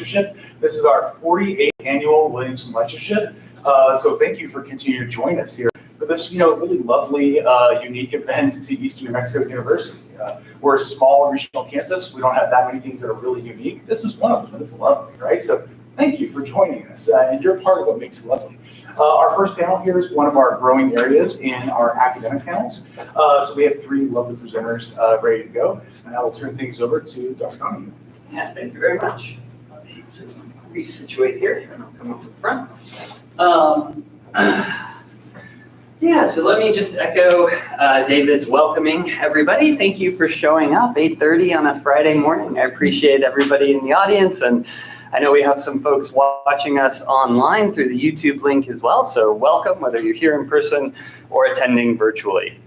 Lectureship. This is our 48th annual Williamson Lectureship. So thank you for continuing to join us here for this, really lovely, unique event to Eastern New Mexico University. We're a small regional campus. We don't have that many things that are really unique. This is one of them, and it's lovely, right? So thank you for joining us, and you're part of what makes it lovely. Our first panel here is one of our growing areas in our academic panels. So we have three lovely presenters ready to go, and I will turn things over to Dr. Donohue. Yeah, thank you very much. Let me just resituate here, and I'll come up to the front. So let me just echo David's welcoming everybody. Thank you for showing up 8:30 on a Friday morning. I appreciate everybody in the audience, and I know we have some folks watching us online through the YouTube link as well, so welcome, whether you're here in person or attending virtually.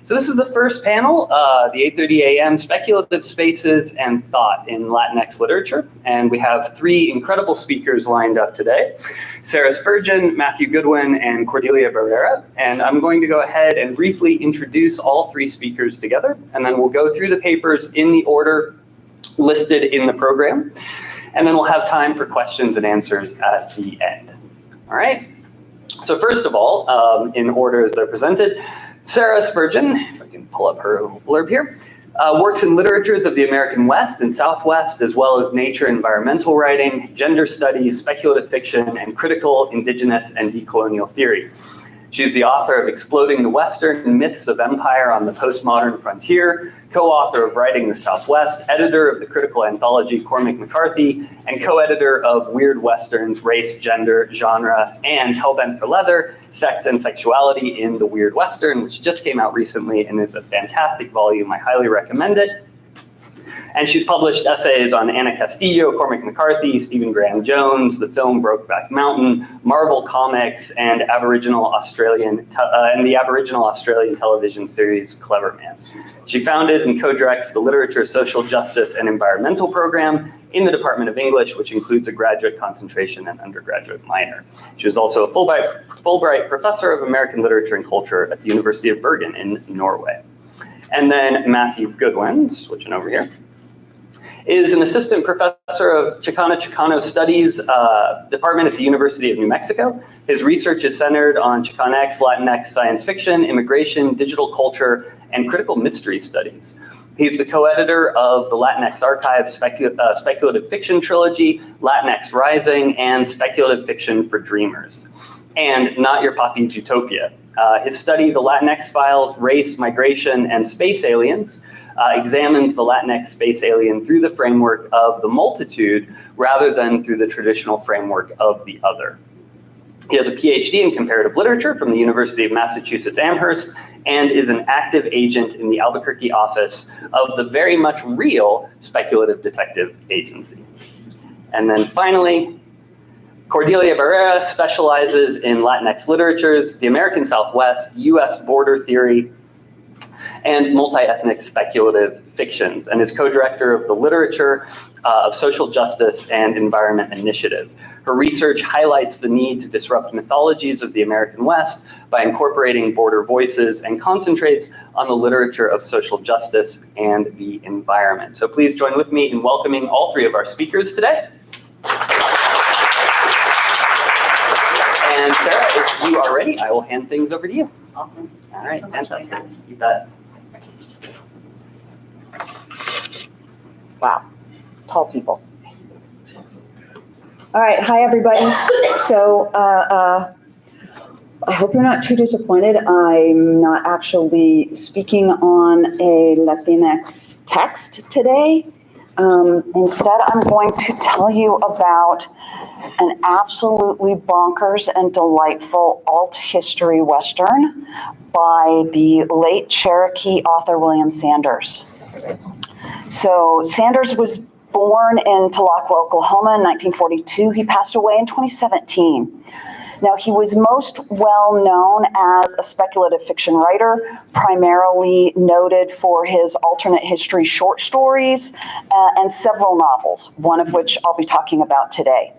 So this is the first panel, the 8:30 a.m. Speculative Spaces and Thought in Latinx Literature, and we have three incredible speakers lined up today: Sara Spurgeon, Matthew Goodwin, and Cordelia Barrera. And I'm going to go ahead and briefly introduce all three speakers together, and then we'll go through the papers in the order listed in the program. And then we'll have time for questions and answers at the end. All right. So first of all, in order as they're presented, Sara Spurgeon, if I can pull up her blurb here, works in literatures of the American West and Southwest, as well as nature and environmental writing, gender studies, speculative fiction, and critical indigenous and decolonial theory. She's the author of Exploding the Western, Myths of Empire on the Postmodern Frontier, co-author of Writing the Southwest, editor of the critical anthology Cormac McCarthy, and co-editor of Weird Westerns, Race, Gender, Genre, and Hellbent for Leather, Sex and Sexuality in the Weird Western, which just came out recently and is a fantastic volume. I highly recommend it. And she's published essays on Anna Castillo, Cormac McCarthy, Stephen Graham Jones, the film Brokeback Mountain, Marvel Comics, and the Aboriginal Australian television series Clever Man. She founded and co-directs the Literature, Social Justice, and Environmental program in the Department of English, which includes a graduate concentration and undergraduate minor. She was also a Fulbright Professor of American Literature and Culture at the University of Bergen in Norway. And then Matthew Goodwin, switching over here, is an assistant professor of Chicano Studies department at the University of New Mexico. His research is centered on Chicanx, Latinx science fiction, immigration, digital culture, and critical mystery studies. He's the co-editor of the Latinx Archive Speculative Fiction Trilogy, Latinx Rising, and Speculative Fiction for Dreamers, and Not Your Poppy's Utopia. His study, The Latinx Files, Race, Migration, and Space Aliens, examines the Latinx space alien through the framework of the multitude rather than through the traditional framework of the other. He has a PhD in comparative literature from the University of Massachusetts Amherst and is an active agent in the Albuquerque office of the very much real Speculative Detective Agency. And then finally, Cordelia Barrera specializes in Latinx literatures, the American Southwest, U.S. border theory, and multi-ethnic speculative fictions, and is co-director of the Literature of Social Justice and Environment Initiative. Her research highlights the need to disrupt mythologies of the American West by incorporating border voices and concentrates on the literature of social justice and the environment. So please join with me in welcoming all three of our speakers today. And Sara, if you are ready, I will hand things over to you. Awesome. All right, so fantastic. You bet. Wow, tall people. All right, hi everybody. So I hope you're not too disappointed. I'm not actually speaking on a Latinx text today. Instead, I'm going to tell you about an absolutely bonkers and delightful alt history Western by the late Cherokee author William Sanders. So Sanders was born in Tulahua, Oklahoma in 1942. He passed away in 2017. Now, he was most well known as a speculative fiction writer, primarily noted for his alternate history short stories and several novels, one of which I'll be talking about today.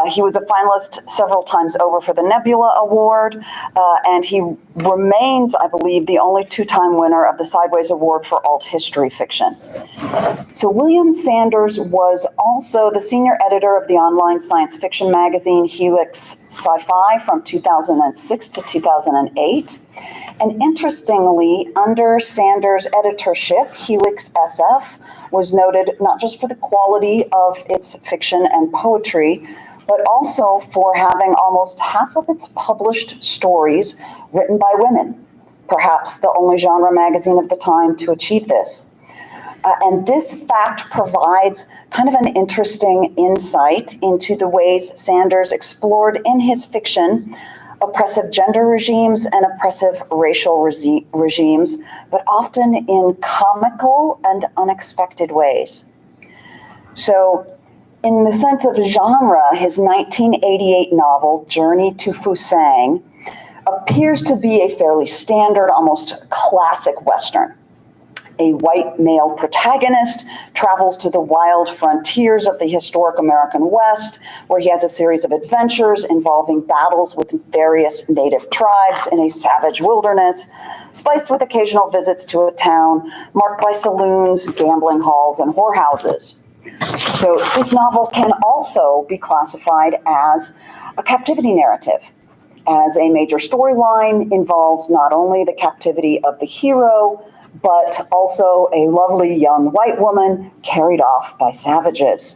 He was a finalist several times over for the Nebula Award, and he remains, I believe, the only two-time winner of the Sideways Award for alt history fiction. So William Sanders was also the senior editor of the online science fiction magazine Helix Sci-Fi from 2006 to 2008. And interestingly, under Sanders' editorship, Helix SF was noted not just for the quality of its fiction and poetry, but also for having almost half of its published stories written by women, perhaps the only genre magazine of the time to achieve this. And this fact provides kind of an interesting insight into the ways Sanders explored in his fiction oppressive gender regimes and oppressive racial regimes, but often in comical and unexpected ways. So, in the sense of genre, his 1988 novel, Journey to Fusang, appears to be a fairly standard, almost classic Western. A white male protagonist travels to the wild frontiers of the historic American West, where he has a series of adventures involving battles with various native tribes in a savage wilderness, spiced with occasional visits to a town marked by saloons, gambling halls, and whorehouses. So this novel can also be classified as a captivity narrative, as a major storyline involves not only the captivity of the hero, but also a lovely young white woman carried off by savages.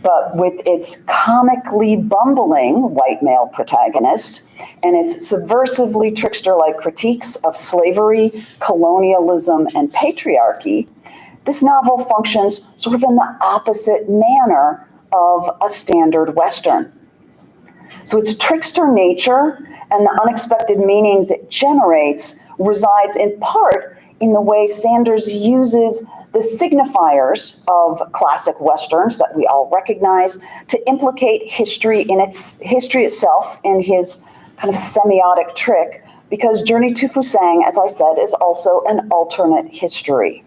But with its comically bumbling white male protagonist and its subversively trickster-like critiques of slavery, colonialism, and patriarchy, this novel functions sort of in the opposite manner of a standard Western. So its trickster nature and the unexpected meanings it generates resides in part in the way Sanders uses the signifiers of classic Westerns that we all recognize to implicate history in its history itself in his kind of semiotic trick, because Journey to Fusang, as I said, is also an alternate history.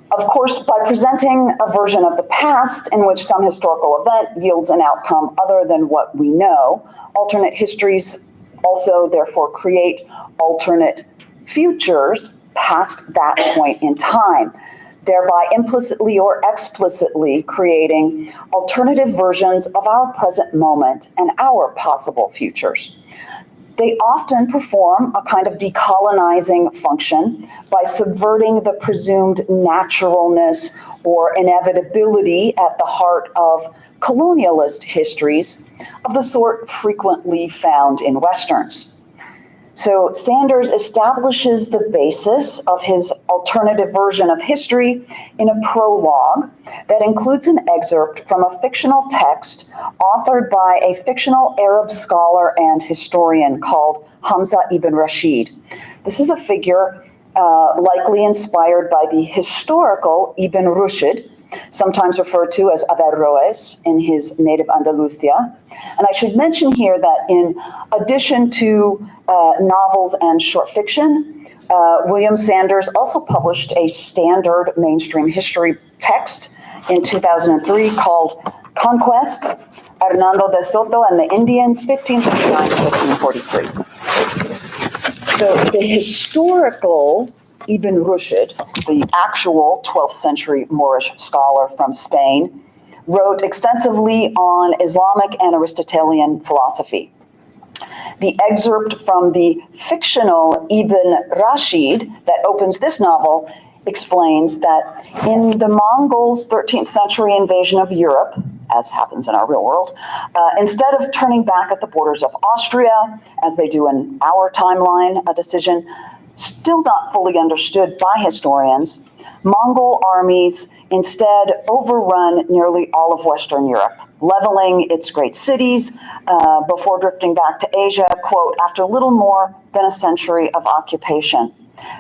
Of course, by presenting a version of the past in which some historical event yields an outcome other than what we know, alternate histories also therefore create alternate futures past that point in time, thereby implicitly or explicitly creating alternative versions of our present moment and our possible futures. They often perform a kind of decolonizing function by subverting the presumed naturalness or inevitability at the heart of colonialist histories of the sort frequently found in Westerns. So Sanders establishes the basis of his alternative version of history in a prologue that includes an excerpt from a fictional text authored by a fictional Arab scholar and historian called Hamza ibn Rashid. This is a figure likely inspired by the historical Ibn Rushd, sometimes referred to as Averroes in his native Andalusia. And I should mention here that in addition to novels and short fiction, William Sanders also published a standard mainstream history text in 2003 called Conquest, Hernando de Soto and the Indians, 1539 to 1543. So the historical Ibn Rushd, the actual 12th century Moorish scholar from Spain, wrote extensively on Islamic and Aristotelian philosophy. The excerpt from the fictional Ibn Rashid that opens this novel explains that in the Mongols' 13th century invasion of Europe, as happens in our real world, instead of turning back at the borders of Austria, as they do in our timeline, a decision still not fully understood by historians, Mongol armies instead overrun nearly all of Western Europe, leveling its great cities before drifting back to Asia, quote, after little more than a century of occupation.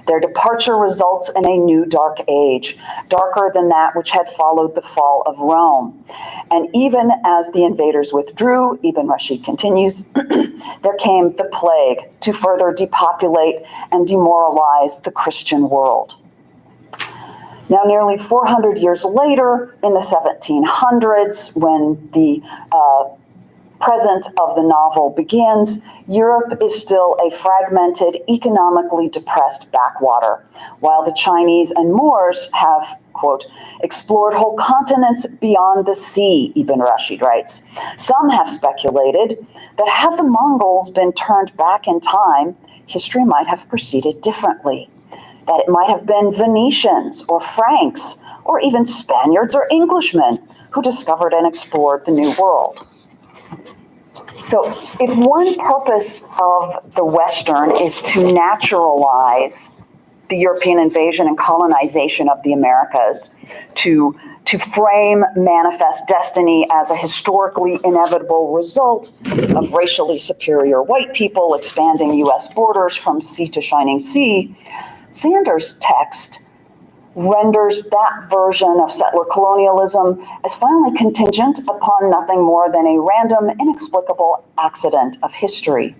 Their departure results in a new dark age, darker than that which had followed the fall of Rome. And even as the invaders withdrew, Ibn Rashid continues, there came the plague to further depopulate and demoralize the Christian world. Now, nearly 400 years later, in the 1700s, when the present of the novel begins, Europe is still a fragmented, economically depressed backwater, while the Chinese and Moors have, quote, explored whole continents beyond the sea, Ibn Rashid writes. Some have speculated that had the Mongols been turned back in time, history might have proceeded differently, that it might have been Venetians or Franks or even Spaniards or Englishmen who discovered and explored the New World. So if one purpose of the Western is to naturalize the European invasion and colonization of the Americas, to frame manifest destiny as a historically inevitable result of racially superior white people expanding US borders from sea to shining sea, Sanders' text renders that version of settler colonialism as finally contingent upon nothing more than a random, inexplicable accident of history.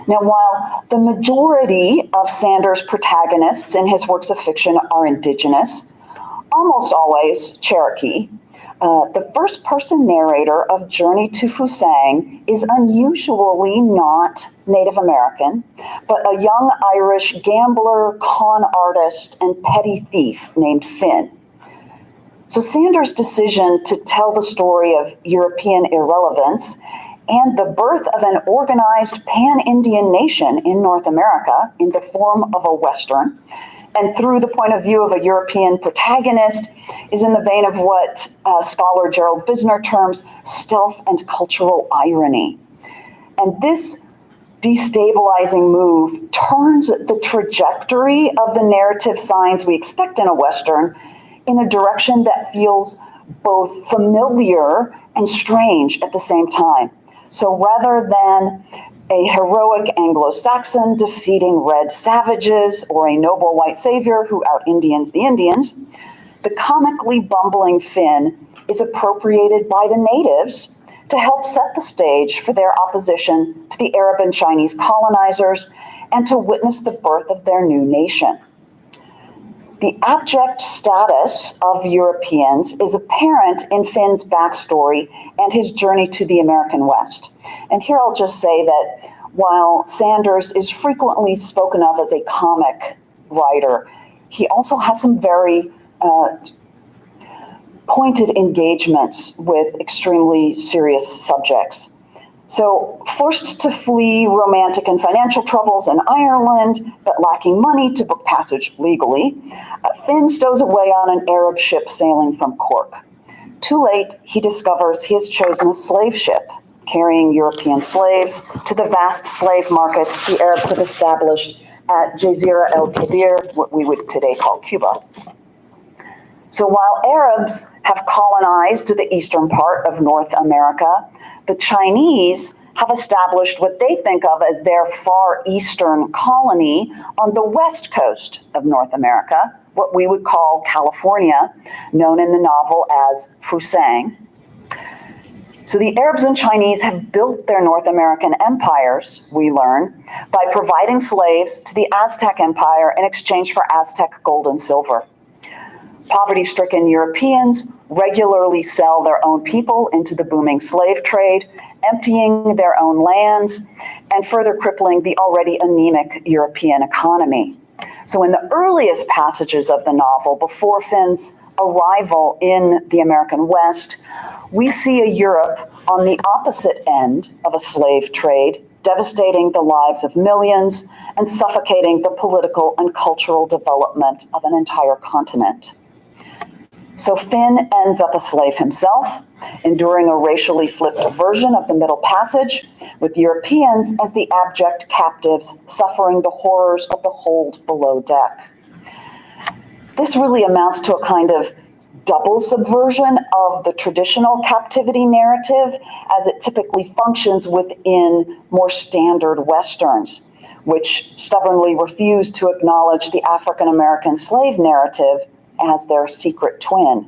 Now, while the majority of Sanders' protagonists in his works of fiction are indigenous, almost always Cherokee, the first-person narrator of Journey to Fusang is unusually not Native American, but a young Irish gambler, con artist, and petty thief named Finn. So Sanders' decision to tell the story of European irrelevance and the birth of an organized pan-Indian nation in North America in the form of a Western, and through the point of view of a European protagonist, is in the vein of what scholar Gerald Bisner terms stealth and cultural irony. And this destabilizing move turns the trajectory of the narrative signs we expect in a Western in a direction that feels both familiar and strange at the same time. So rather than a heroic Anglo-Saxon defeating red savages or a noble white savior who out-Indians the Indians, the comically bumbling Finn is appropriated by the natives to help set the stage for their opposition to the Arab and Chinese colonizers and to witness the birth of their new nation. The abject status of Europeans is apparent in Finn's backstory and his journey to the American West. And here I'll just say that while Sanders is frequently spoken of as a comic writer, he also has some very pointed engagements with extremely serious subjects. So, forced to flee romantic and financial troubles in Ireland, but lacking money to book passage legally, Finn stows away on an Arab ship sailing from Cork. Too late, he discovers he has chosen a slave ship, carrying European slaves to the vast slave markets the Arabs have established at Jazira el-Kabir, what we would today call Cuba. So while Arabs have colonized the eastern part of North America, the Chinese have established what they think of as their far eastern colony on the west coast of North America, what we would call California, known in the novel as Fusang. So the Arabs and Chinese have built their North American empires, we learn, by providing slaves to the Aztec Empire in exchange for Aztec gold and silver. Poverty-stricken Europeans regularly sell their own people into the booming slave trade, emptying their own lands and further crippling the already anemic European economy. So in the earliest passages of the novel, before Finn's arrival in the American West, we see a Europe on the opposite end of a slave trade, devastating the lives of millions and suffocating the political and cultural development of an entire continent. So Finn ends up a slave himself, enduring a racially flipped version of the Middle Passage, with Europeans as the abject captives suffering the horrors of the hold below deck. This really amounts to a kind of double subversion of the traditional captivity narrative as it typically functions within more standard Westerns, which stubbornly refuse to acknowledge the African American slave narrative as their secret twin.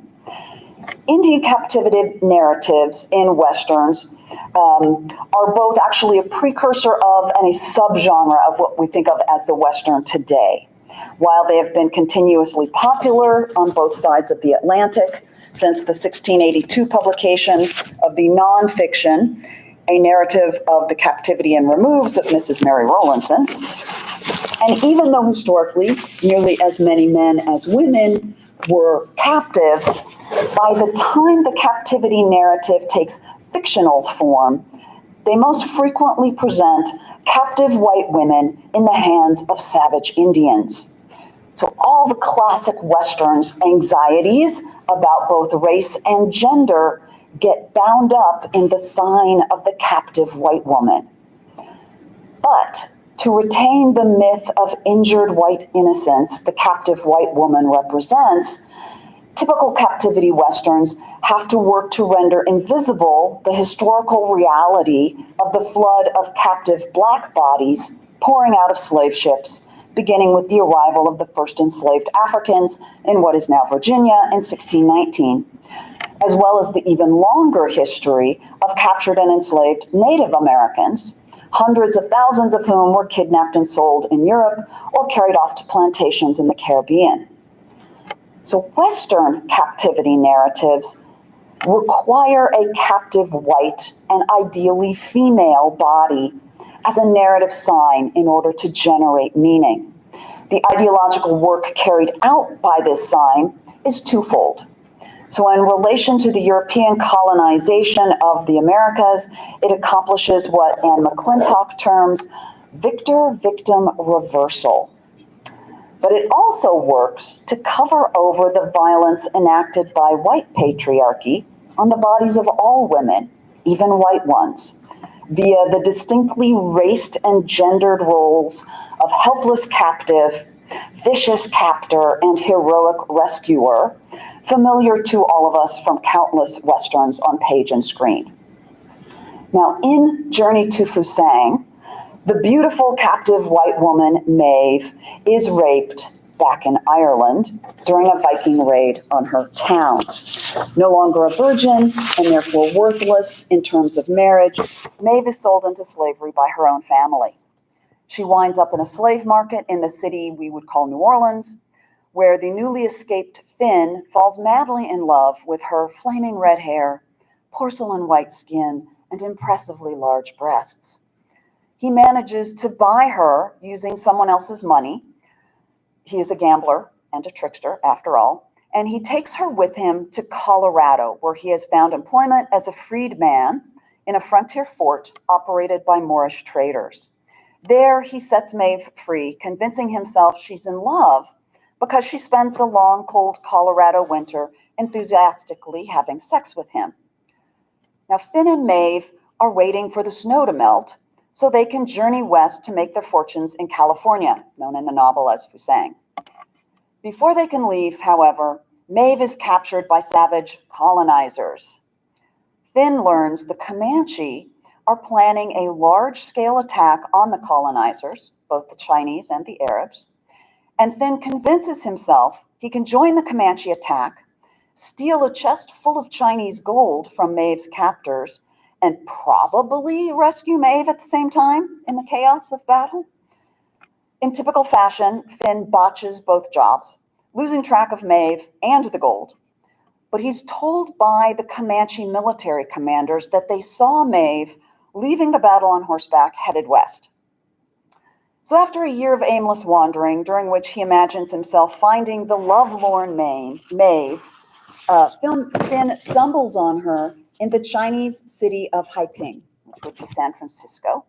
Indian captivity narratives in Westerns are both actually a precursor of and a subgenre of what we think of as the Western today. While they have been continuously popular on both sides of the Atlantic since the 1682 publication of the nonfiction, A Narrative of the Captivity and Removes of Mrs. Mary Rowlandson, and even though historically nearly as many men as women were captives, by the time the captivity narrative takes fictional form, they most frequently present captive white women in the hands of savage Indians. So all the classic Westerns' anxieties about both race and gender get bound up in the sign of the captive white woman. But to retain the myth of injured white innocence the captive white woman represents, typical captivity Westerns have to work to render invisible the historical reality of the flood of captive black bodies pouring out of slave ships, beginning with the arrival of the first enslaved Africans in what is now Virginia in 1619, as well as the even longer history of captured and enslaved Native Americans, hundreds of thousands of whom were kidnapped and sold in Europe or carried off to plantations in the Caribbean. So Western captivity narratives require a captive white and ideally female body as a narrative sign in order to generate meaning. The ideological work carried out by this sign is twofold. So in relation to the European colonization of the Americas, it accomplishes what Anne McClintock terms victor-victim reversal. But it also works to cover over the violence enacted by white patriarchy on the bodies of all women, even white ones, via the distinctly raced and gendered roles of helpless captive, vicious captor, and heroic rescuer, familiar to all of us from countless Westerns on page and screen. Now, in Journey to Fusang, the beautiful captive white woman, Maeve, is raped back in Ireland during a Viking raid on her town. No longer a virgin and therefore worthless in terms of marriage, Maeve is sold into slavery by her own family. She winds up in a slave market in the city we would call New Orleans, where the newly escaped Finn falls madly in love with her flaming red hair, porcelain white skin, and impressively large breasts. He manages to buy her using someone else's money. He is a gambler and a trickster, after all, and he takes her with him to Colorado, where he has found employment as a freedman in a frontier fort operated by Moorish traders. There, he sets Maeve free, convincing himself she's in love because she spends the long, cold Colorado winter enthusiastically having sex with him. Now, Finn and Maeve are waiting for the snow to melt so they can journey west to make their fortunes in California, known in the novel as Fusang. Before they can leave, however, Maeve is captured by savage colonizers. Finn learns the Comanche are planning a large-scale attack on the colonizers, both the Chinese and the Arabs, and Finn convinces himself he can join the Comanche attack, steal a chest full of Chinese gold from Maeve's captors, and probably rescue Maeve at the same time in the chaos of battle. In typical fashion, Finn botches both jobs, losing track of Maeve and the gold. But he's told by the Comanche military commanders that they saw Maeve leaving the battle on horseback, headed west. So after a year of aimless wandering, during which he imagines himself finding the lovelorn Maeve, Finn stumbles on her in the Chinese city of Haiping, which would be San Francisco,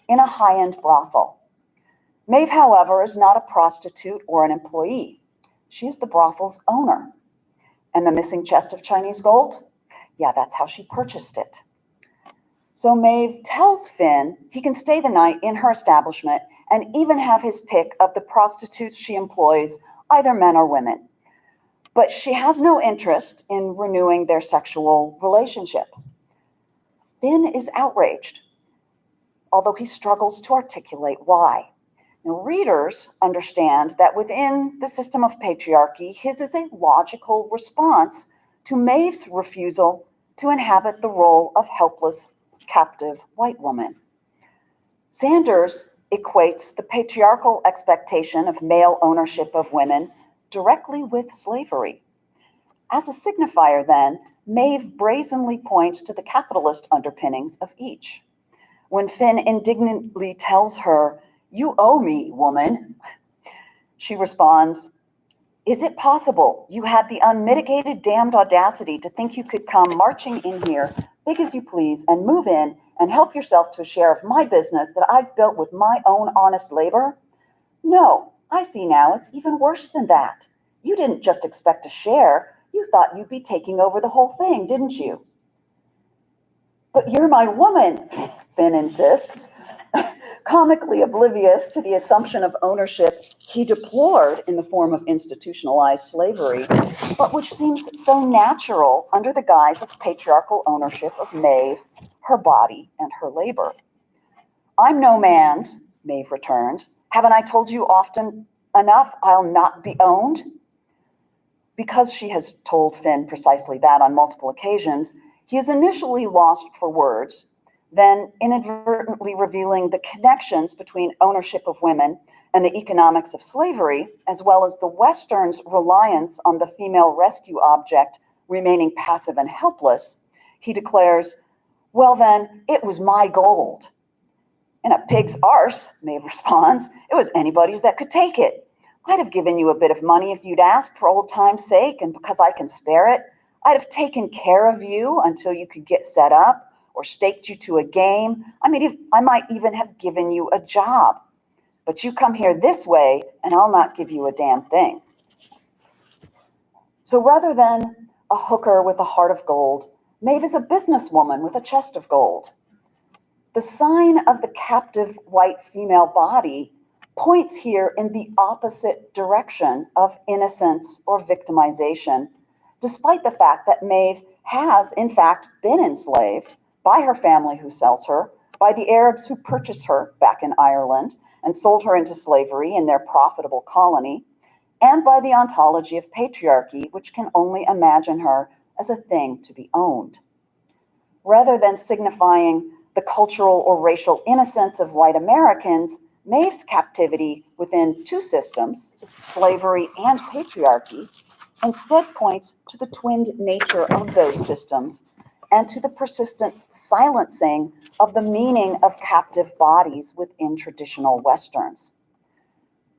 in a high-end brothel. Maeve, however, is not a prostitute or an employee. She is the brothel's owner. And the missing chest of Chinese gold? Yeah, that's how she purchased it. So Maeve tells Finn he can stay the night in her establishment and even have his pick of the prostitutes she employs, either men or women. But she has no interest in renewing their sexual relationship. Finn is outraged, although he struggles to articulate why. Now, readers understand that within the system of patriarchy, his is a logical response to Maeve's refusal to inhabit the role of helpless, captive white woman. Sanders equates the patriarchal expectation of male ownership of women directly with slavery. As a signifier, then, Maeve brazenly points to the capitalist underpinnings of each. When Finn indignantly tells her, "You owe me, woman," she responds, "Is it possible you had the unmitigated damned audacity to think you could come marching in here, big as you please, and move in and help yourself to a share of my business that I've built with my own honest labor? No, I see now it's even worse than that. You didn't just expect a share, you thought you'd be taking over the whole thing, didn't you?" "But you're my woman," Finn insists, comically oblivious to the assumption of ownership he deplored in the form of institutionalized slavery, but which seems so natural under the guise of patriarchal ownership of Maeve, her body, and her labor. "I'm no man's," Maeve returns. "Haven't I told you often enough I'll not be owned?" Because she has told Finn precisely that on multiple occasions, he is initially lost for words, then inadvertently revealing the connections between ownership of women and the economics of slavery, as well as the Western's reliance on the female rescue object remaining passive and helpless. He declares, "Well then, it was my gold." "In a pig's arse," Maeve responds, "it was anybody's that could take it. I'd have given you a bit of money if you'd asked for old time's sake, and because I can spare it, I'd have taken care of you until you could get set up, or staked you to a game. I might even have given you a job. But you come here this way, and I'll not give you a damn thing." So rather than a hooker with a heart of gold, Maeve is a businesswoman with a chest of gold. The sign of the captive white female body points here in the opposite direction of innocence or victimization, despite the fact that Maeve has, in fact, been enslaved by her family who sells her, by the Arabs who purchased her back in Ireland and sold her into slavery in their profitable colony, and by the ontology of patriarchy, which can only imagine her as a thing to be owned. Rather than signifying the cultural or racial innocence of white Americans, Maeve's captivity within two systems, slavery and patriarchy, instead points to the twinned nature of those systems and to the persistent silencing of the meaning of captive bodies within traditional Westerns.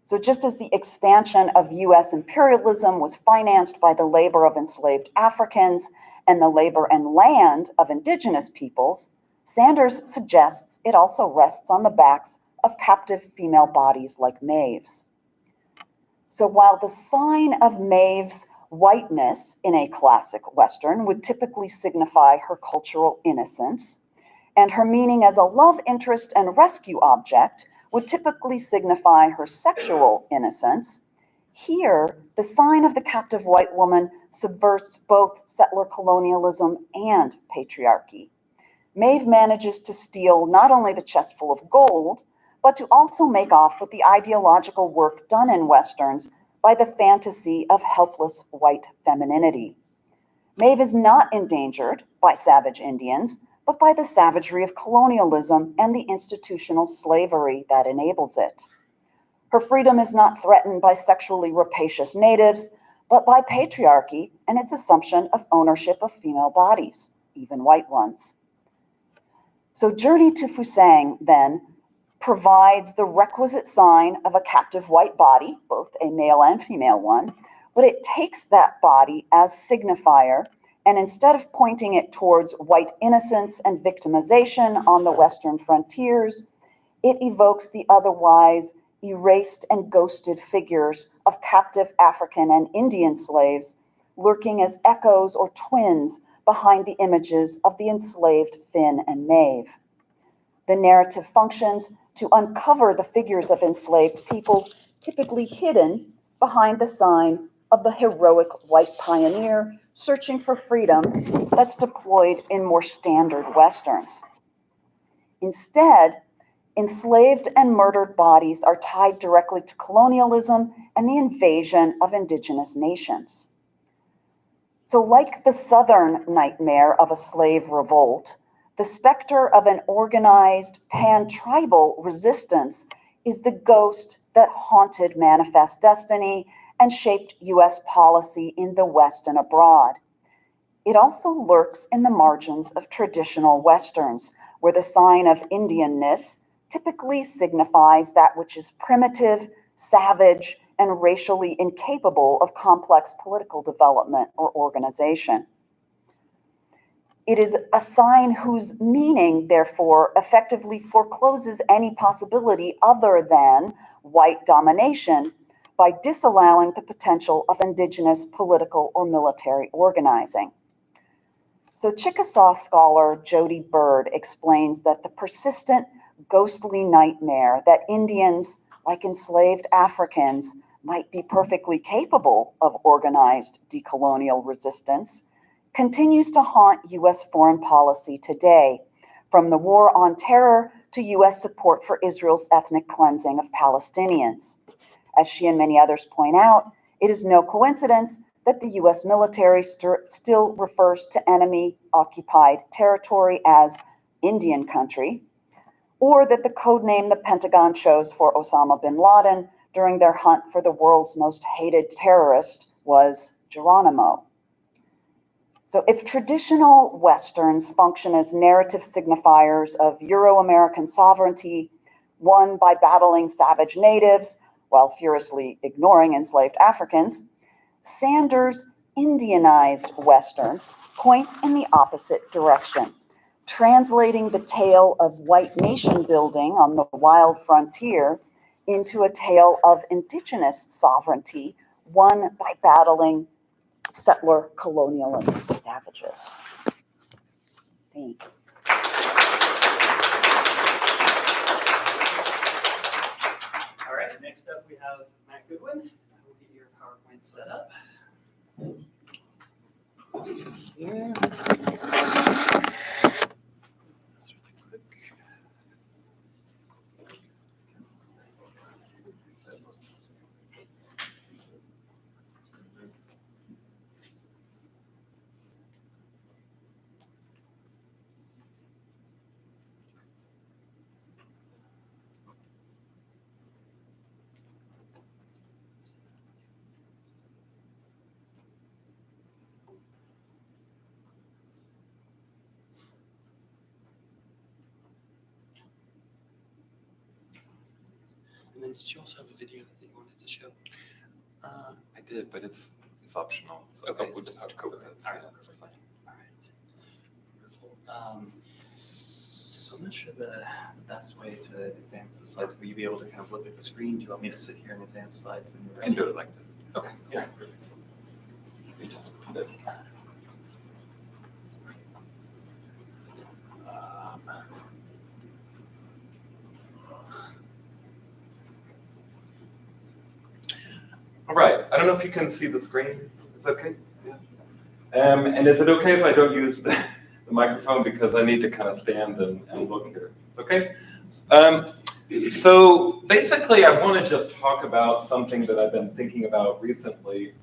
So just as the expansion of US imperialism was financed by the labor of enslaved Africans and the labor and land of indigenous peoples, Sanders suggests it also rests on the backs of captive female bodies like Maeve's. So while the sign of Maeve's whiteness in a classic Western would typically signify her cultural innocence, and her meaning as a love interest and rescue object would typically signify her sexual innocence, here the sign of the captive white woman subverts both settler colonialism and patriarchy. Maeve manages to steal not only the chestful of gold, but to also make off with the ideological work done in Westerns by the fantasy of helpless white femininity. Maeve is not endangered by savage Indians, but by the savagery of colonialism and the institutional slavery that enables it. Her freedom is not threatened by sexually rapacious natives, but by patriarchy and its assumption of ownership of female bodies, even white ones. So Journey to Fusang, then, provides the requisite sign of a captive white body, both a male and female one, but it takes that body as signifier, and instead of pointing it towards white innocence and victimization on the Western frontiers, it evokes the otherwise erased and ghosted figures of captive African and Indian slaves lurking as echoes or twins behind the images of the enslaved Finn and Maeve. The narrative functions to uncover the figures of enslaved peoples typically hidden behind the sign of the heroic white pioneer searching for freedom that's deployed in more standard Westerns. Instead, enslaved and murdered bodies are tied directly to colonialism and the invasion of indigenous nations. So like the Southern nightmare of a slave revolt, the specter of an organized pan-tribal resistance is the ghost that haunted Manifest Destiny and shaped U.S. policy in the West and abroad. It also lurks in the margins of traditional Westerns, where the sign of Indianness typically signifies that which is primitive, savage, and racially incapable of complex political development or organization. It is a sign whose meaning, therefore, effectively forecloses any possibility other than white domination by disallowing the potential of indigenous political or military organizing. So Chickasaw scholar Jody Bird explains that the persistent ghostly nightmare that Indians, like enslaved Africans, might be perfectly capable of organized decolonial resistance continues to haunt U.S. foreign policy today, from the war on terror to U.S. support for Israel's ethnic cleansing of Palestinians. As she and many others point out, it is no coincidence that the U.S. military still refers to enemy-occupied territory as Indian country, or that the code name the Pentagon chose for Osama bin Laden during their hunt for the world's most hated terrorist was Geronimo. So if traditional Westerns function as narrative signifiers of Euro-American sovereignty, won by battling savage natives while furiously ignoring enslaved Africans, Sanders' Indianized Western points in the opposite direction, translating the tale of white nation building on the wild frontier into a tale of indigenous sovereignty won by battling settler colonialist savages. Thanks. All right, next up we have Matt Goodwin. I will get your PowerPoint set up. Here. And then did you also have a video that you wanted to show? I did, but it's optional. So Okay, we'll just have to go with it. All right, perfect. All right, wonderful. So I'm not sure the best way to advance the slides. Will you be able to kind of look at the screen? Do you want me to sit here and advance slides when you're I can ready? do it like that. Okay. Yeah. You just put it. All right. I don't know if you can see the screen. Is that okay? Yeah. And is it okay if I don't use the microphone because I need to kind of stand and look here? Okay. So basically, I want to just talk about something that I've been thinking about recently,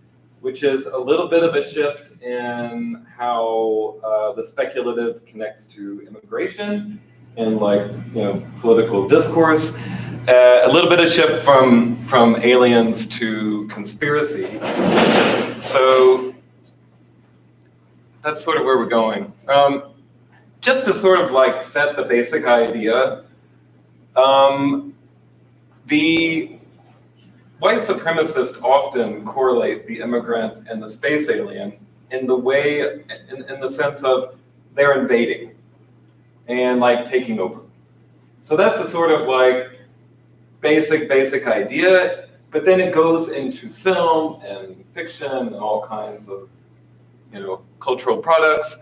which is a little bit of a shift in how the speculative connects to immigration and political discourse. A little bit of shift from aliens to conspiracy. So that's sort of where we're going. Just to sort of set the basic idea, the white supremacists often correlate the immigrant and the space alien in the sense of they're invading and taking over. So that's the sort of basic idea, but then it goes into film and fiction and all kinds of cultural products,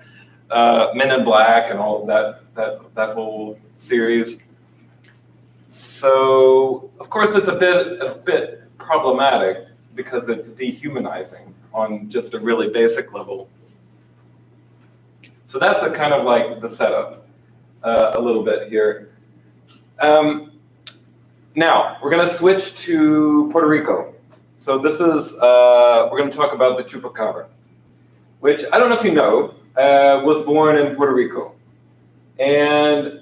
Men in Black and all of that whole series. So of course it's a bit problematic because it's dehumanizing on just a really basic level. So that's a kind of the setup a little bit here. Now we're going to switch to Puerto Rico. So this is we're going to talk about the Chupacabra, which I don't know if you know was born in Puerto Rico, and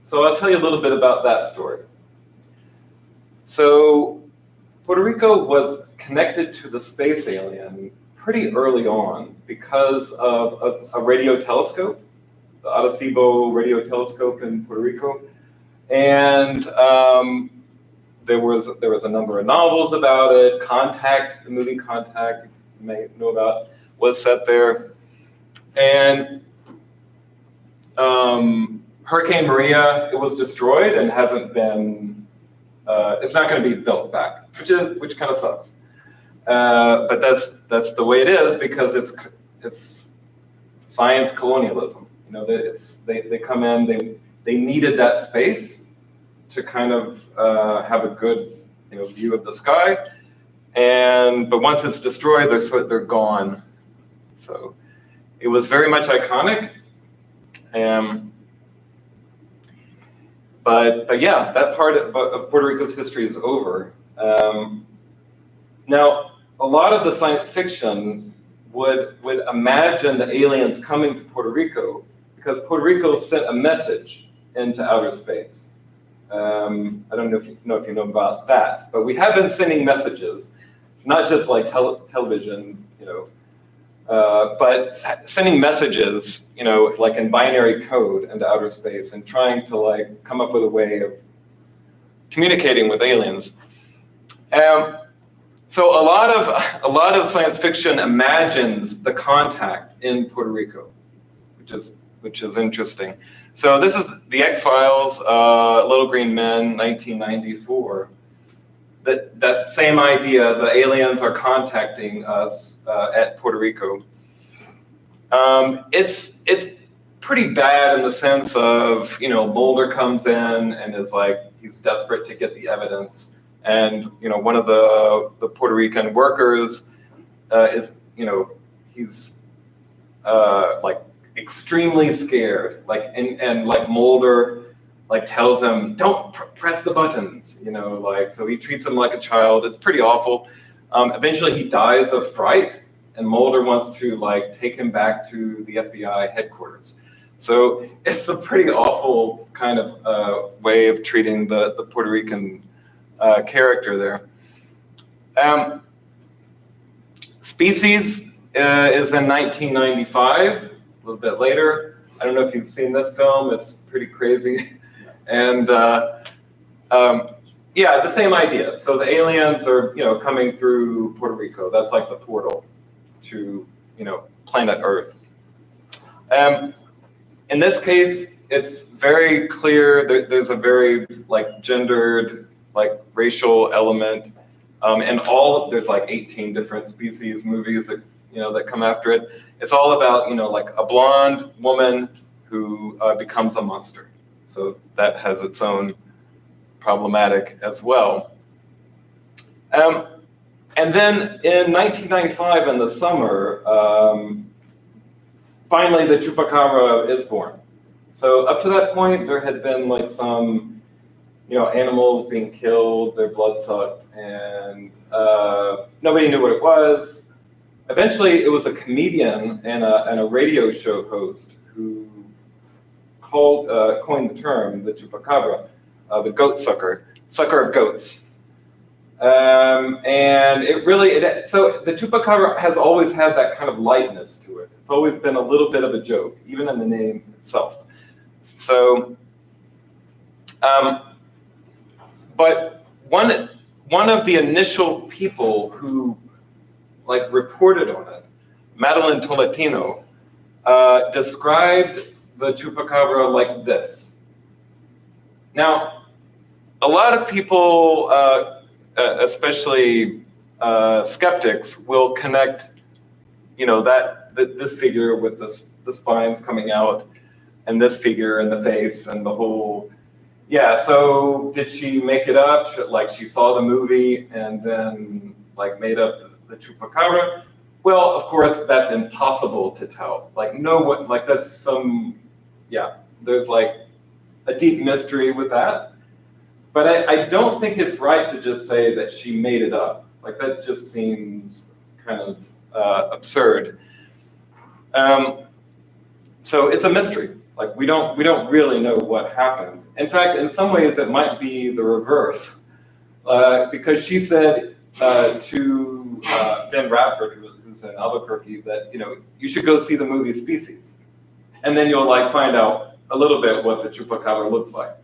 so I'll tell you a little bit about that story. So Puerto Rico was connected to the space alien pretty early on because of a radio telescope, the Arecibo radio telescope in Puerto Rico. And there was a number of novels about it. Contact, the movie Contact, you may know about, was set there. And Hurricane Maria, it was destroyed and hasn't been, it's not going to be built back, which kind of sucks. But that's the way it is because it's science colonialism. You know, they come in, they needed that space to kind of have a good view of the sky, but once it's destroyed, they're gone. So it was very much iconic. But yeah, that part of Puerto Rico's history is over. Now, a lot of the science fiction would imagine the aliens coming to Puerto Rico because Puerto Rico sent a message into outer space. I don't know if you know about that, but we have been sending messages, not just like television, but sending messages, like in binary code into outer space and trying to like come up with a way of communicating with aliens. So a lot of science fiction imagines the contact in Puerto Rico, which is interesting. So this is the X-Files, Little Green Men, 1994. That same idea, the aliens are contacting us at Puerto Rico. It's pretty bad in the sense of, Mulder comes in and is like, he's desperate to get the evidence. And, one of the Puerto Rican workers is, he's like extremely scared, and Mulder tells him, don't press the buttons, so he treats him like a child. It's pretty awful. Eventually he dies of fright, and Mulder wants to take him back to the FBI headquarters. So it's a pretty awful kind of way of treating the Puerto Rican character there. Species is in 1995. A little bit later. I don't know if you've seen this film. It's pretty crazy. And yeah, the same idea. So the aliens are, coming through Puerto Rico. That's like the portal to, planet Earth. In this case, it's very clear that there's a very gendered, racial element. And there's 18 different species movies that, that come after it. It's all about, a blonde woman who becomes a monster. So that has its own problematic as well. And then in 1995 in the summer, finally the chupacabra is born. So up to that point, there had been some, animals being killed, their blood sucked, and nobody knew what it was. Eventually, it was a comedian and a radio show host who coined the term, the chupacabra, the goat sucker of goats. And so the chupacabra has always had that kind of lightness to it. It's always been a little bit of a joke, even in the name itself. So, but one of the initial people who reported on it, Madeline Tolentino, described the chupacabra like this. Now, a lot of people, especially skeptics, will connect, this figure with the spines coming out, and this figure in the face, and the whole. Yeah. So did she make it up? She saw the movie and then made up the chupacabra? Well, of course, that's impossible to tell. No one, that's some, yeah, there's a deep mystery with that. But I don't think it's right to just say that she made it up. That just seems kind of absurd. So it's a mystery. We don't really know what happened. In fact, in some ways, it might be the reverse. because she said to Ben Radford, who's in Albuquerque, that you should go see the movie Species, and then you'll like find out a little bit what the chupacabra looks like.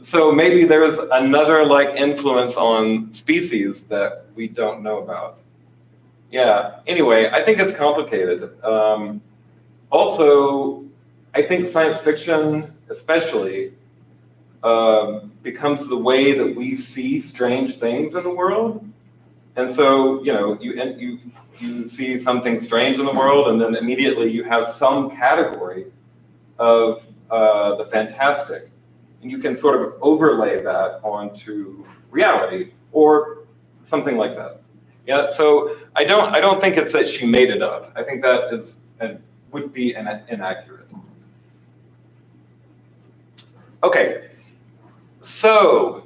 So maybe there's another like influence on Species that we don't know about. Yeah. Anyway, I think it's complicated. Also, I think science fiction, especially, becomes the way that we see strange things in the world. And so, you see something strange in the world, and then immediately you have some category of the fantastic, and you can sort of overlay that onto reality or something like that. Yeah. So I don't think it's that she made it up. I think that is would be inaccurate. Okay. So,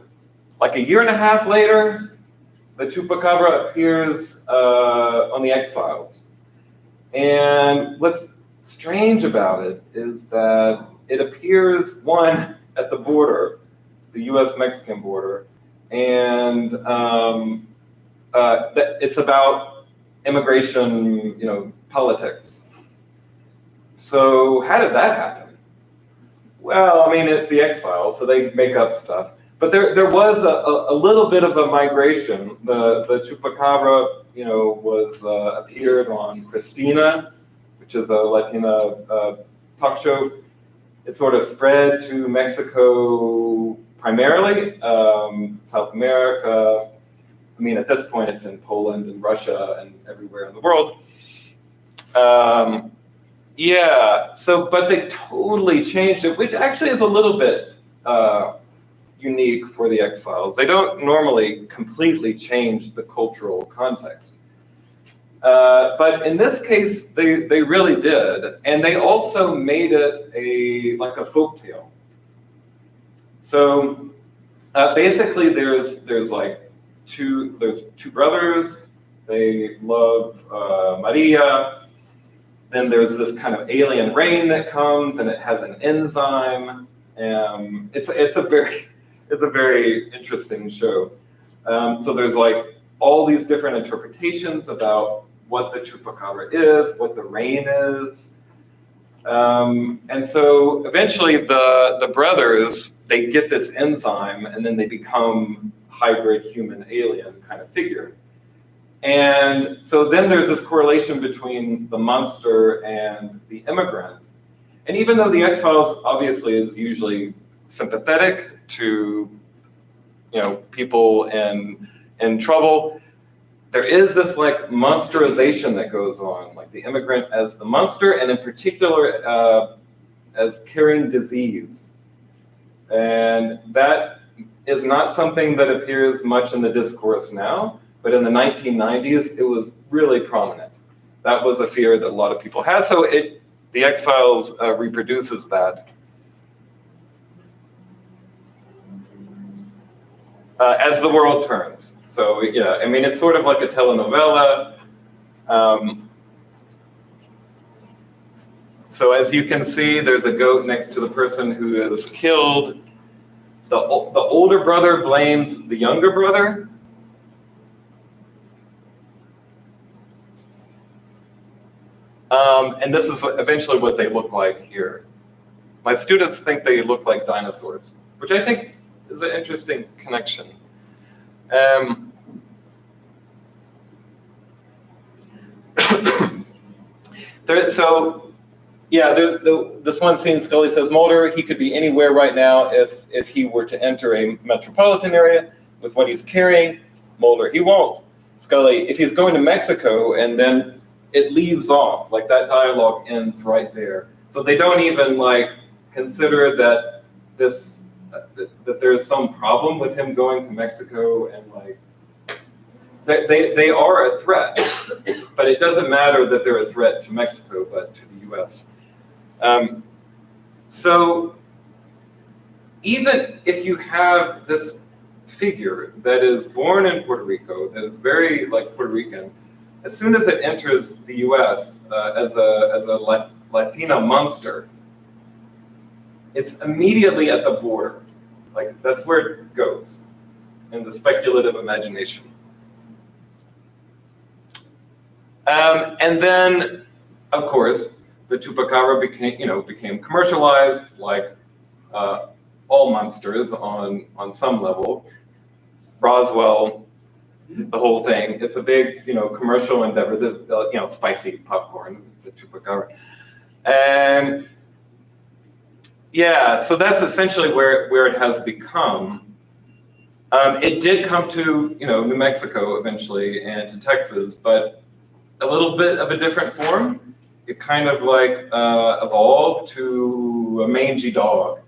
like a year and a half later, the chupacabra appears on the X-Files. And what's strange about it is that it appears, one, at the border, the US-Mexican border, and it's about immigration, politics. So how did that happen? Well, I mean, it's the X-Files, so they make up stuff. But there was a little bit of a migration. The chupacabra, was appeared on Christina, which is a Latina talk show. It sort of spread to Mexico primarily, South America. I mean, at this point, it's in Poland and Russia and everywhere in the world. Yeah, but they totally changed it, which actually is a little bit unique for the X-Files. They don't normally completely change the cultural context. But in this case, they really did. And they also made it like a folktale. So basically there's two brothers. They love Maria. Then there's this kind of alien rain that comes, and it has an enzyme. It's a very interesting show. So there's like all these different interpretations about what the chupacabra is, what the rain is. And so eventually the brothers, they get this enzyme, and then they become hybrid human alien kind of figure. And so then there's this correlation between the monster and the immigrant. And even though the X-Files obviously is usually sympathetic to people in trouble, there is this like monsterization that goes on, like the immigrant as the monster, and in particular as carrying disease. And that is not something that appears much in the discourse now, but in the 1990s, it was really prominent. That was a fear that a lot of people had. So the X-Files reproduces that. As the world turns. So yeah, I mean, it's sort of like a telenovela. So as you can see, there's a goat next to the person who is killed. The older brother blames the younger brother. And this is eventually what they look like here. My students think they look like dinosaurs, which I think is an interesting connection. This one scene, Scully says, Mulder, he could be anywhere right now if he were to enter a metropolitan area with what he's carrying. Mulder, he won't. Scully, if he's going to Mexico, and then it leaves off, like that dialogue ends right there. So they don't even like consider that that there's some problem with him going to Mexico, and like they are a threat, but it doesn't matter that they're a threat to Mexico, but to the US. So even if you have this figure that is born in Puerto Rico, that is very like Puerto Rican, as soon as it enters the US as a Latina monster, it's immediately at the border. Like that's where it goes. and the speculative imagination. And then, of course, the chupacabra became commercialized, like all monsters on some level. Roswell, the whole thing. It's a big, commercial endeavor. This, spicy popcorn, the chupacabra, and yeah. So that's essentially where it has become. It did come to New Mexico eventually and to Texas, but a little bit of a different form. It kind of evolved to a mangy dog,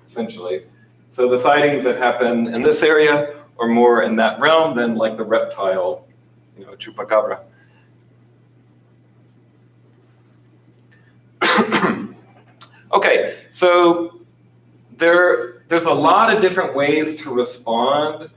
essentially. So the sightings that happen in this area are more in that realm than like the reptile, chupacabra. Okay, so there's a lot of different ways to respond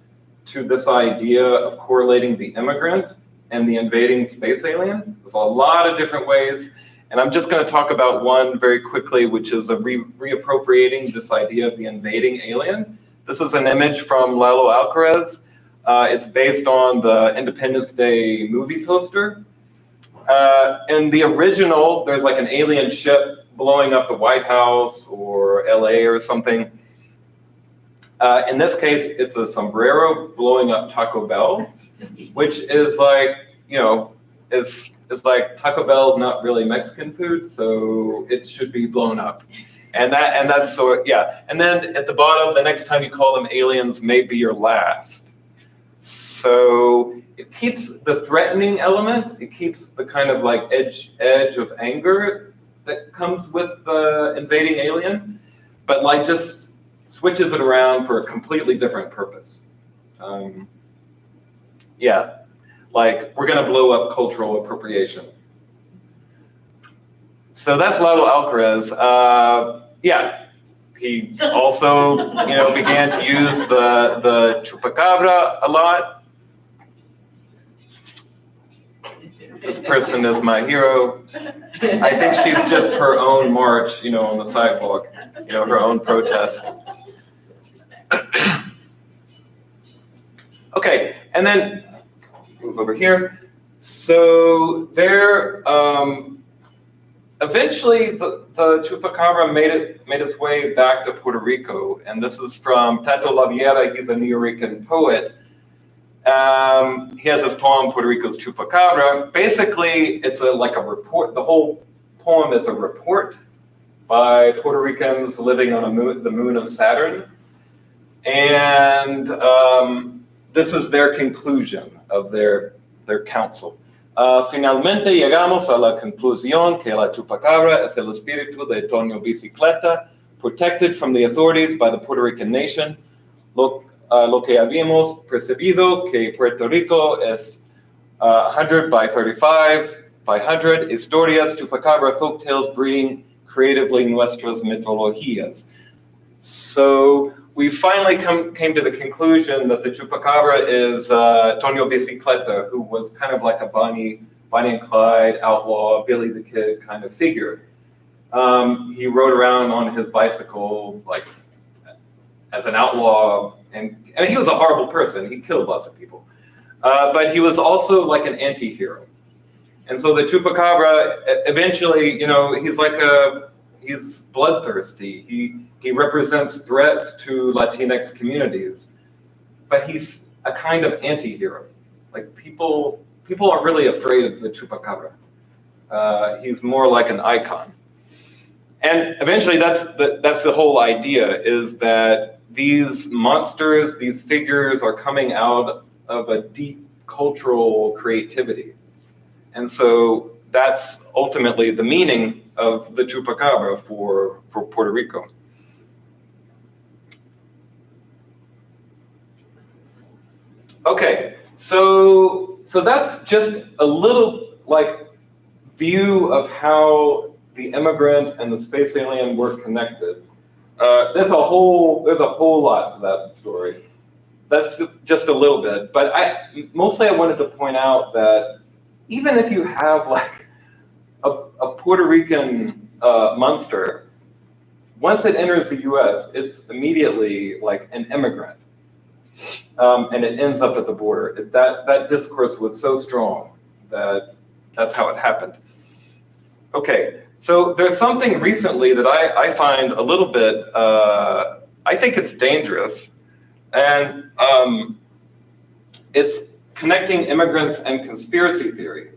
to this idea of correlating the immigrant and the invading space alien. There's a lot of different ways, and I'm just going to talk about one very quickly, which is reappropriating this idea of the invading alien. This is an image from Lalo Alcaraz. It's based on the Independence Day movie poster. In the original, there's like an alien ship blowing up the White House or LA or something. In this case, it's a sombrero blowing up Taco Bell, which is like, it's like Taco Bell is not really Mexican food, so it should be blown up. And that's so, yeah. And then at the bottom, the next time you call them aliens may be your last. So it keeps the threatening element, it keeps the kind of like edge of anger that comes with the invading alien, but like just switches it around for a completely different purpose. Yeah, like we're gonna blow up cultural appropriation. So that's Lalo Alcaraz. Yeah, he also, began to use the chupacabra a lot. This person is my hero. I think she's just her own march, on the sidewalk, her own protest. Okay, and then move over here. So there, eventually the chupacabra made its way back to Puerto Rico, and this is from Tato Laviera. He's a New Yorican poet. He has this poem, Puerto Rico's Chupacabra. Basically, it's like a report. The whole poem is a report by Puerto Ricans living on the moon of Saturn. And this is their conclusion of their council. Finalmente llegamos a la conclusión que la chupacabra es el espíritu de Toño Bicicleta, protected from the authorities by the Puerto Rican nation. Lo que habíamos percibido que Puerto Rico es 100 by 35 by 100 historias chupacabra folktales breeding creatively nuestras mitologías. So we finally came to the conclusion that the chupacabra is Toño Bicicleta, who was kind of like a Bonnie and Clyde outlaw, Billy the Kid kind of figure. He rode around on his bicycle like as an outlaw, and he was a horrible person. He killed lots of people, but he was also like an anti-hero. And so the chupacabra, eventually, he's bloodthirsty. He represents threats to Latinx communities, but he's a kind of anti-hero. Like people aren't really afraid of the chupacabra. He's more like an icon. And eventually that's the whole idea, is that these monsters, these figures are coming out of a deep cultural creativity. And so that's ultimately the meaning of the chupacabra for Puerto Rico. Okay, so that's just a little like view of how the immigrant and the space alien were connected. There's a whole lot to that story. That's just a little bit, but mostly I wanted to point out that even if you have like a Puerto Rican monster, once it enters the U.S., it's immediately like an immigrant. and it ends up at the border. That discourse was so strong that that's how it happened. Okay, so there's something recently that I find a little bit, I think it's dangerous, and it's connecting immigrants and conspiracy theory.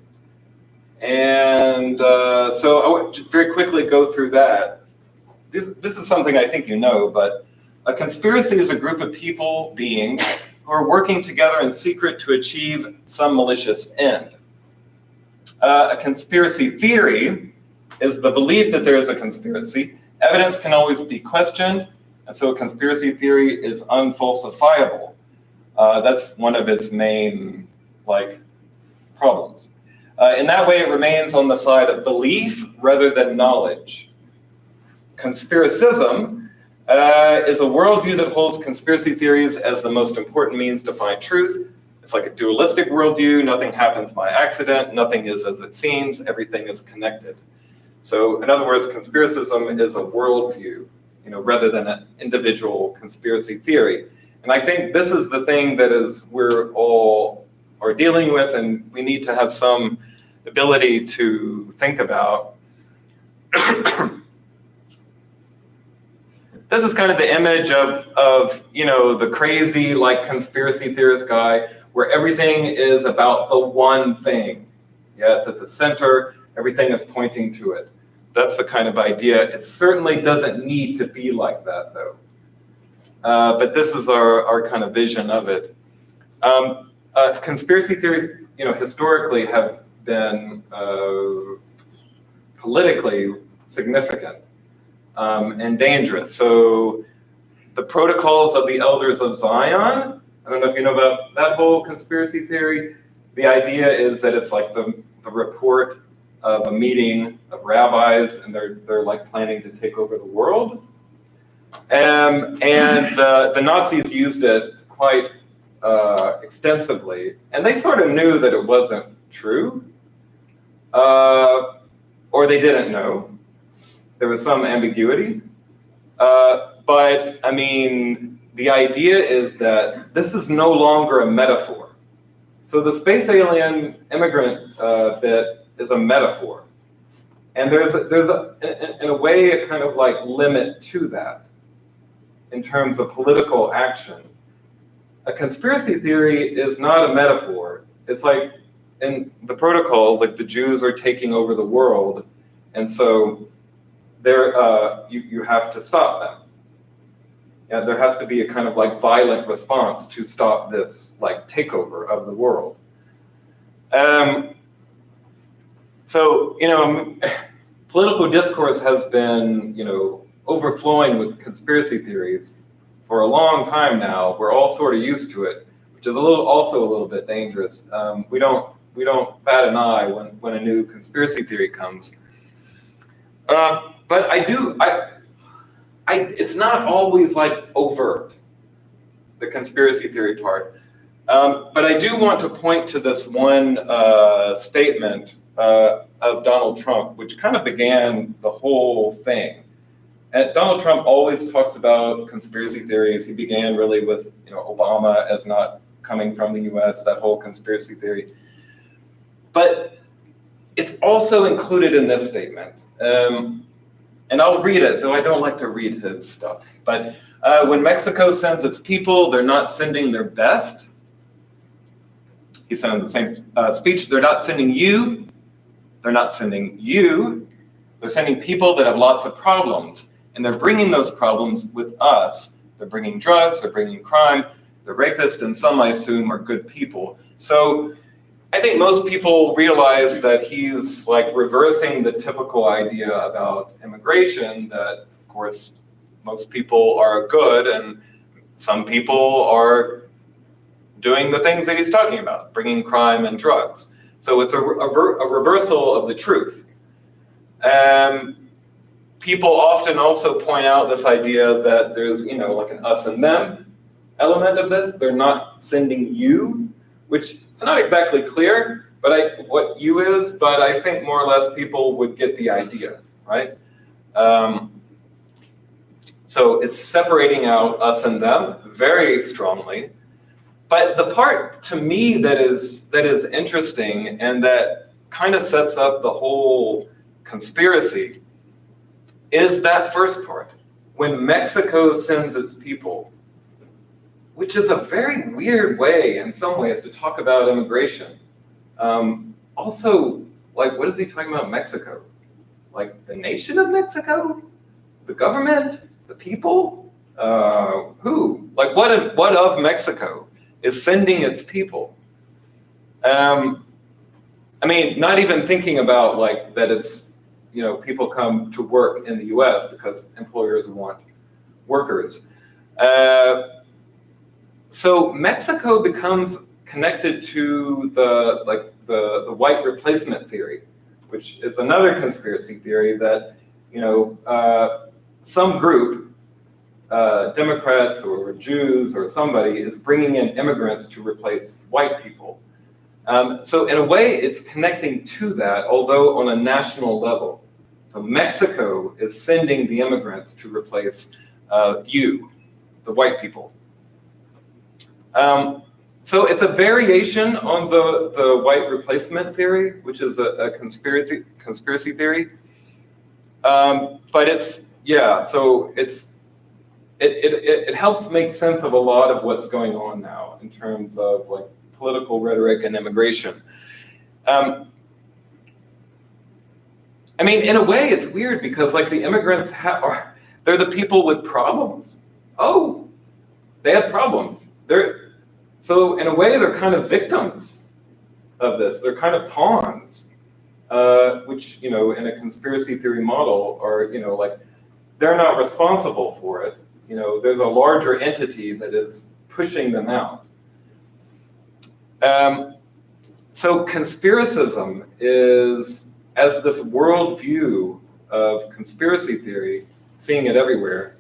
And so I want to very quickly go through that. This is something I think you know, but a conspiracy is a group of people, beings, who are working together in secret to achieve some malicious end. A conspiracy theory is the belief that there is a conspiracy. Evidence can always be questioned, and so a conspiracy theory is unfalsifiable. That's one of its main problems. In that way, it remains on the side of belief rather than knowledge. Conspiracism is a worldview that holds conspiracy theories as the most important means to find truth. It's like a dualistic worldview. Nothing happens by accident. Nothing is as it seems. Everything is connected. So in other words, conspiracism is a worldview, rather than an individual conspiracy theory. And I think this is the thing that we're all are dealing with, and we need to have some ability to think about. This is kind of the image of the crazy conspiracy theorist guy, where everything is about the one thing. Yeah, it's at the center. Everything is pointing to it. That's the kind of idea. It certainly doesn't need to be like that, though. But this is our kind of vision of it. Conspiracy theories, historically have been politically significant and dangerous. So the Protocols of the Elders of Zion, I don't know if you know about that whole conspiracy theory. The idea is that it's like the report of a meeting of rabbis, and they're planning to take over the world. And the Nazis used it quite extensively, and they sort of knew that it wasn't true, or they didn't know. There was some ambiguity, but I mean, the idea is that this is no longer a metaphor. So the space alien immigrant bit is a metaphor, and there's in a way a kind of limit to that in terms of political action. A conspiracy theory is not a metaphor. It's like in the protocols, the Jews are taking over the world, and so you have to stop them. Yeah, there has to be a kind of violent response to stop this takeover of the world. So political discourse has been overflowing with conspiracy theories for a long time now. We're all sort of used to it, which is also a little bit dangerous. We don't bat an eye when a new conspiracy theory comes. But it's not always overt, the conspiracy theory part. But I do want to point to this one statement of Donald Trump, which kind of began the whole thing. And Donald Trump always talks about conspiracy theories. He began really with Obama as not coming from the US, that whole conspiracy theory. But it's also included in this statement. And I'll read it, though I don't like to read his stuff. But when Mexico sends its people, they're not sending their best. He said in the same speech, they're not sending you. They're not sending you. They're sending people that have lots of problems. And they're bringing those problems with us. They're bringing drugs, they're bringing crime, they're rapists, and some, I assume, are good people. So I think most people realize that he's reversing the typical idea about immigration, that of course most people are good and some people are doing the things that he's talking about, bringing crime and drugs. So it's a reversal of the truth. People often also point out this idea that there's an us and them element of this. They're not sending you, which it's not exactly clear, but what you is, but I think more or less people would get the idea, right? So it's separating out us and them very strongly. But the part to me that is interesting and that kind of sets up the whole conspiracy is that first part. When Mexico sends its people, which is a very weird way in some ways to talk about immigration. Also, like, what is he talking about Mexico? Like the nation of Mexico? The government? The people? Who? Like what of Mexico is sending its people? I mean, not even thinking about like that it's, you know, people come to work in the US because employers want workers. So Mexico becomes connected to the white replacement theory, which is another conspiracy theory that, you know, some group, Democrats or Jews or somebody is bringing in immigrants to replace white people. So in a way, it's connecting to that, although on a national level. So Mexico is sending the immigrants to replace you, the white people. So it's a variation on the white replacement theory, which is a conspiracy theory. But it's, yeah, so it helps make sense of a lot of what's going on now in terms of like political rhetoric and immigration. I mean, in a way, it's weird because like the immigrants they're the people with problems. Oh, they have problems. So in a way, they're kind of victims of this. They're kind of pawns, which, you know, in a conspiracy theory model are, you know, like they're not responsible for it. You know, there's a larger entity that is pushing them out. So conspiracism is, as this worldview of conspiracy theory, seeing it everywhere,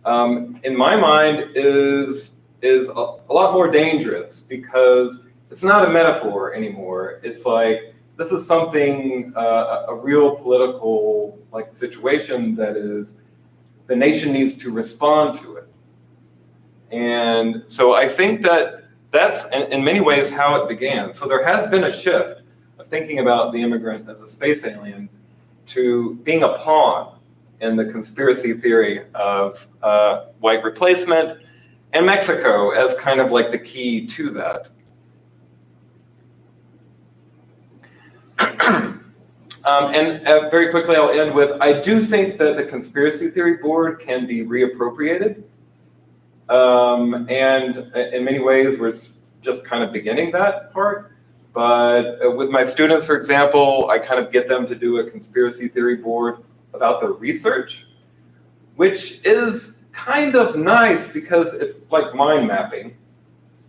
in my mind is a lot more dangerous because it's not a metaphor anymore. It's like, this is something, a real political like situation that is, the nation needs to respond to it. And so I think that that's in many ways how it began. So there has been a shift of thinking about the immigrant as a space alien to being a pawn in the conspiracy theory of white replacement, and Mexico as kind of like the key to that. And very quickly, I'll end with, I do think that the conspiracy theory board can be reappropriated. And in many ways, we're just kind of beginning that part. But with my students, for example, I kind of get them to do a conspiracy theory board about their research, which is kind of nice because it's like mind mapping,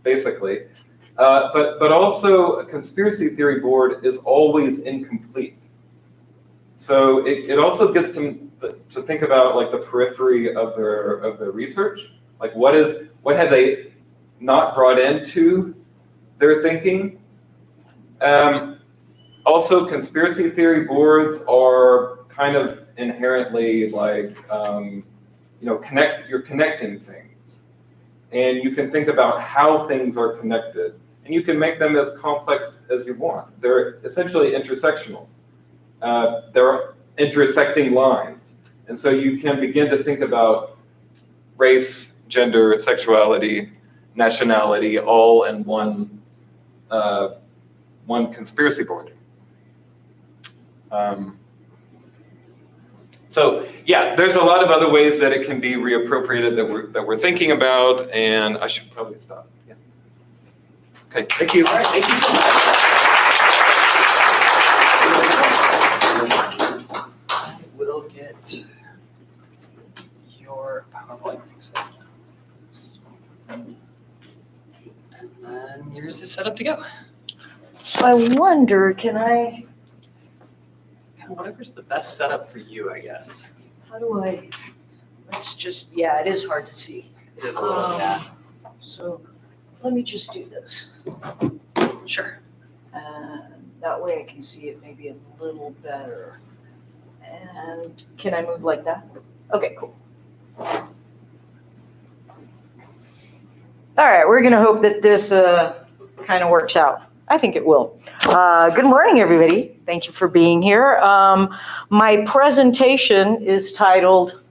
basically. But also a conspiracy theory board is always incomplete. So it also gets to think about like the periphery of their research. Like what have they not brought into their thinking? Also, conspiracy theory boards are kind of inherently like, you know, you're connecting things. And you can think about how things are connected. And you can make them as complex as you want. They're essentially intersectional. There are intersecting lines. And so you can begin to think about race, gender, sexuality, nationality, all in one conspiracy board. So yeah, there's a lot of other ways that it can be reappropriated that we're thinking about, and I should probably stop. Yeah. Okay, thank you. All right, thank you so much. I will get your PowerPoint. And then yours is set up to go. So I wonder, Whatever's the best setup for you, I guess. let's just, yeah, it is hard to see. It is a little, yeah. So let me just do this. Sure. And that way I can see it maybe a little better. And can I move like that? Okay, cool. All right, we're going to hope that this kind of works out. I think it will. Good morning, everybody. Thank you for being here. My presentation is titled,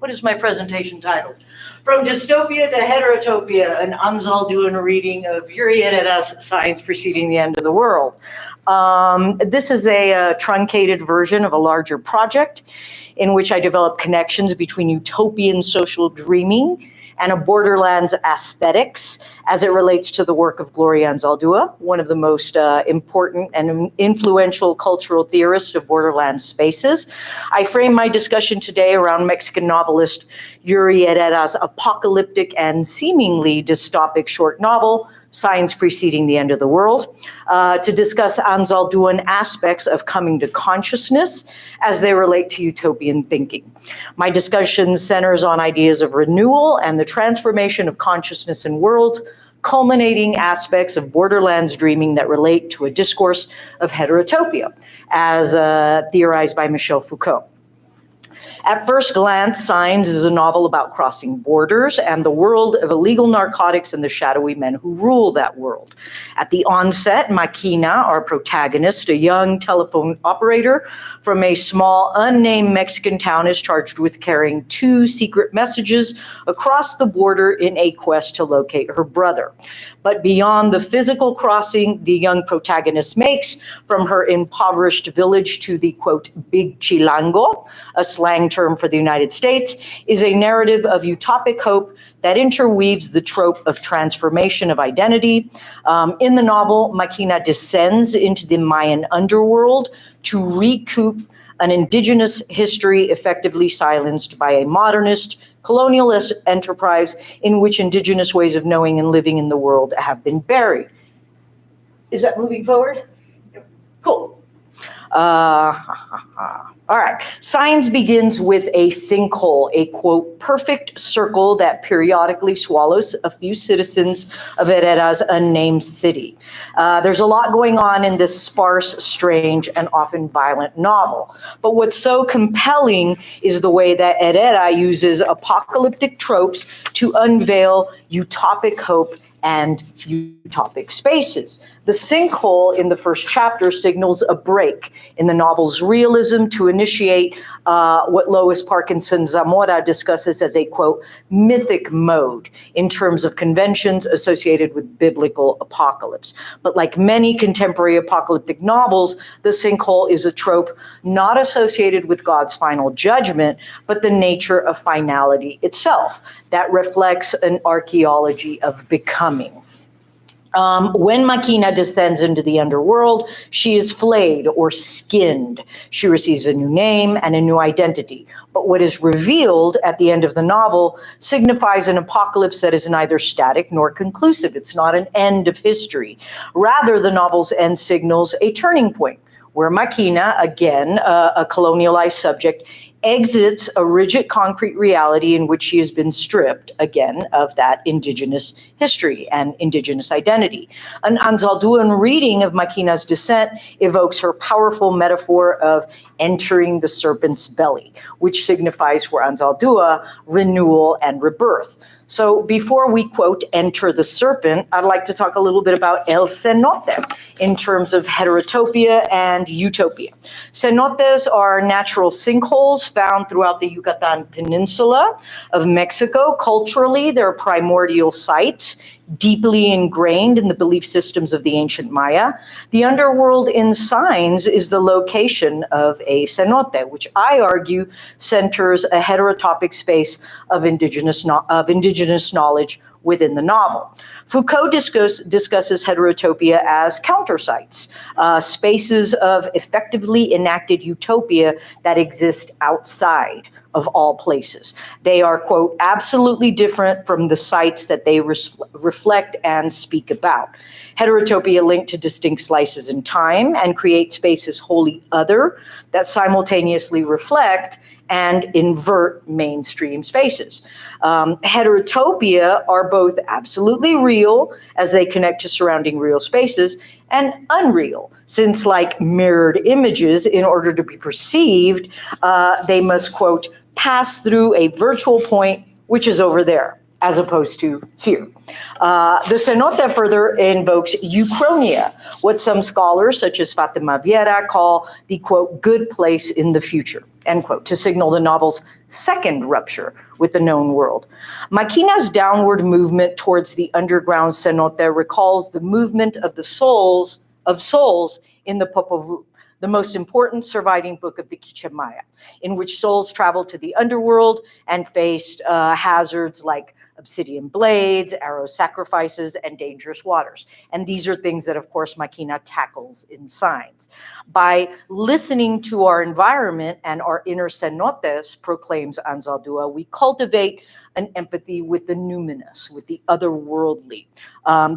what is my presentation titled? From Dystopia to Heterotopia, an Anzalduan reading of Yuri Herrera's Science Preceding the End of the World. This is a truncated version of a larger project in which I develop connections between utopian social dreaming and a borderlands aesthetics as it relates to the work of Gloria Anzaldúa, one of the most important and influential cultural theorists of borderland spaces. I frame my discussion today around Mexican novelist Yuri Herrera's apocalyptic and seemingly dystopic short novel, Science Preceding the End of the World, to discuss Anzalduan aspects of coming to consciousness as they relate to utopian thinking. My discussion centers on ideas of renewal and the transformation of consciousness and world, culminating aspects of borderlands dreaming that relate to a discourse of heterotopia, as theorized by Michel Foucault. At first glance, Signs is a novel about crossing borders and the world of illegal narcotics and the shadowy men who rule that world. At the onset, Micah, our protagonist, a young telephone operator from a small unnamed Mexican town, is charged with carrying 2 secret messages across the border in a quest to locate her brother. But beyond the physical crossing the young protagonist makes from her impoverished village to the, quote, Big Chilango, a slang term for the United States, is a narrative of utopic hope that interweaves the trope of transformation of identity. In the novel, Micah descends into the Mayan underworld to recoup an indigenous history effectively silenced by a modernist colonialist enterprise in which indigenous ways of knowing and living in the world have been buried. Is that moving forward? Cool. All right. Signs begins with a sinkhole, a, quote, perfect circle that periodically swallows a few citizens of Herrera's unnamed city. There's a lot going on in this sparse, strange, and often violent novel. But what's so compelling is the way that Herrera uses apocalyptic tropes to unveil utopic hope and utopic spaces. The sinkhole in the first chapter signals a break in the novel's realism to initiate what Lois Parkinson Zamora discusses as a, quote, mythic mode in terms of conventions associated with biblical apocalypse. But like many contemporary apocalyptic novels, the sinkhole is a trope not associated with God's final judgment, but the nature of finality itself that reflects an archaeology of becoming. When Micah descends into the underworld, she is flayed or skinned. She receives a new name and a new identity. But what is revealed at the end of the novel signifies an apocalypse that is neither static nor conclusive. It's not an end of history. Rather, the novel's end signals a turning point where Micah, again, a colonialized subject, exits a rigid concrete reality in which she has been stripped, again, of that indigenous history and indigenous identity. An Anzalduan reading of Micah's descent evokes her powerful metaphor of entering the serpent's belly, which signifies for Anzaldúa renewal and rebirth. So before we, quote, enter the serpent, I'd like to talk a little bit about el cenote in terms of heterotopia and utopia. Cenotes are natural sinkholes found throughout the Yucatan Peninsula of Mexico. Culturally, they're primordial sites deeply ingrained in the belief systems of the ancient Maya. The underworld in Signs is the location of a cenote, which I argue centers a heterotopic space of indigenous knowledge within the novel. Foucault discusses heterotopia as countersites, spaces of effectively enacted utopia that exist outside of all places. They are, quote, absolutely different from the sites that they reflect and speak about. Heterotopia linked to distinct slices in time and create spaces wholly other that simultaneously reflect and invert mainstream spaces. Heterotopia are both absolutely real as they connect to surrounding real spaces and unreal, since like mirrored images, in order to be perceived, they must, quote, pass through a virtual point, which is over there. as opposed to here. The cenote further invokes euchronia, what some scholars, such as Fatima Viera, call the, quote, good place in the future, end quote, to signal the novel's second rupture with the known world. Maquina's downward movement towards the underground cenote recalls the movement of the souls in the Popol Vuh, the most important surviving book of the Quiché Maya, in which souls traveled to the underworld and faced hazards like obsidian blades, arrow sacrifices, and dangerous waters. And these are things that, of course, Maquina tackles in Signs. By listening to our environment and our inner cenotes, proclaims Anzaldúa, we cultivate an empathy with the numinous, with the otherworldly,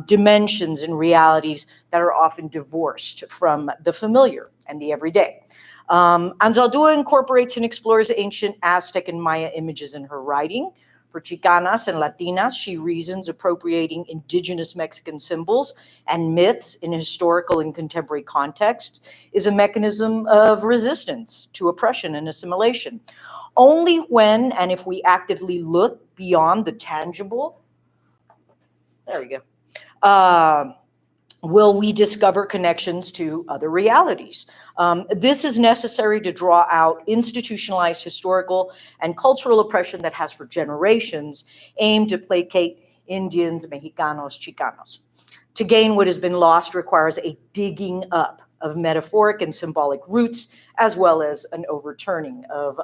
dimensions and realities that are often divorced from the familiar and the everyday. Anzaldúa incorporates and explores ancient Aztec and Maya images in her writing. For Chicanas and Latinas, she reasons appropriating indigenous Mexican symbols and myths in historical and contemporary context is a mechanism of resistance to oppression and assimilation. Only when and if we actively look beyond the tangible, there we go, will we discover connections to other realities. This is necessary to draw out institutionalized historical and cultural oppression that has for generations aimed to placate Indians, Mexicanos, Chicanos. To gain what has been lost requires a digging up of metaphoric and symbolic roots, as well as an overturning of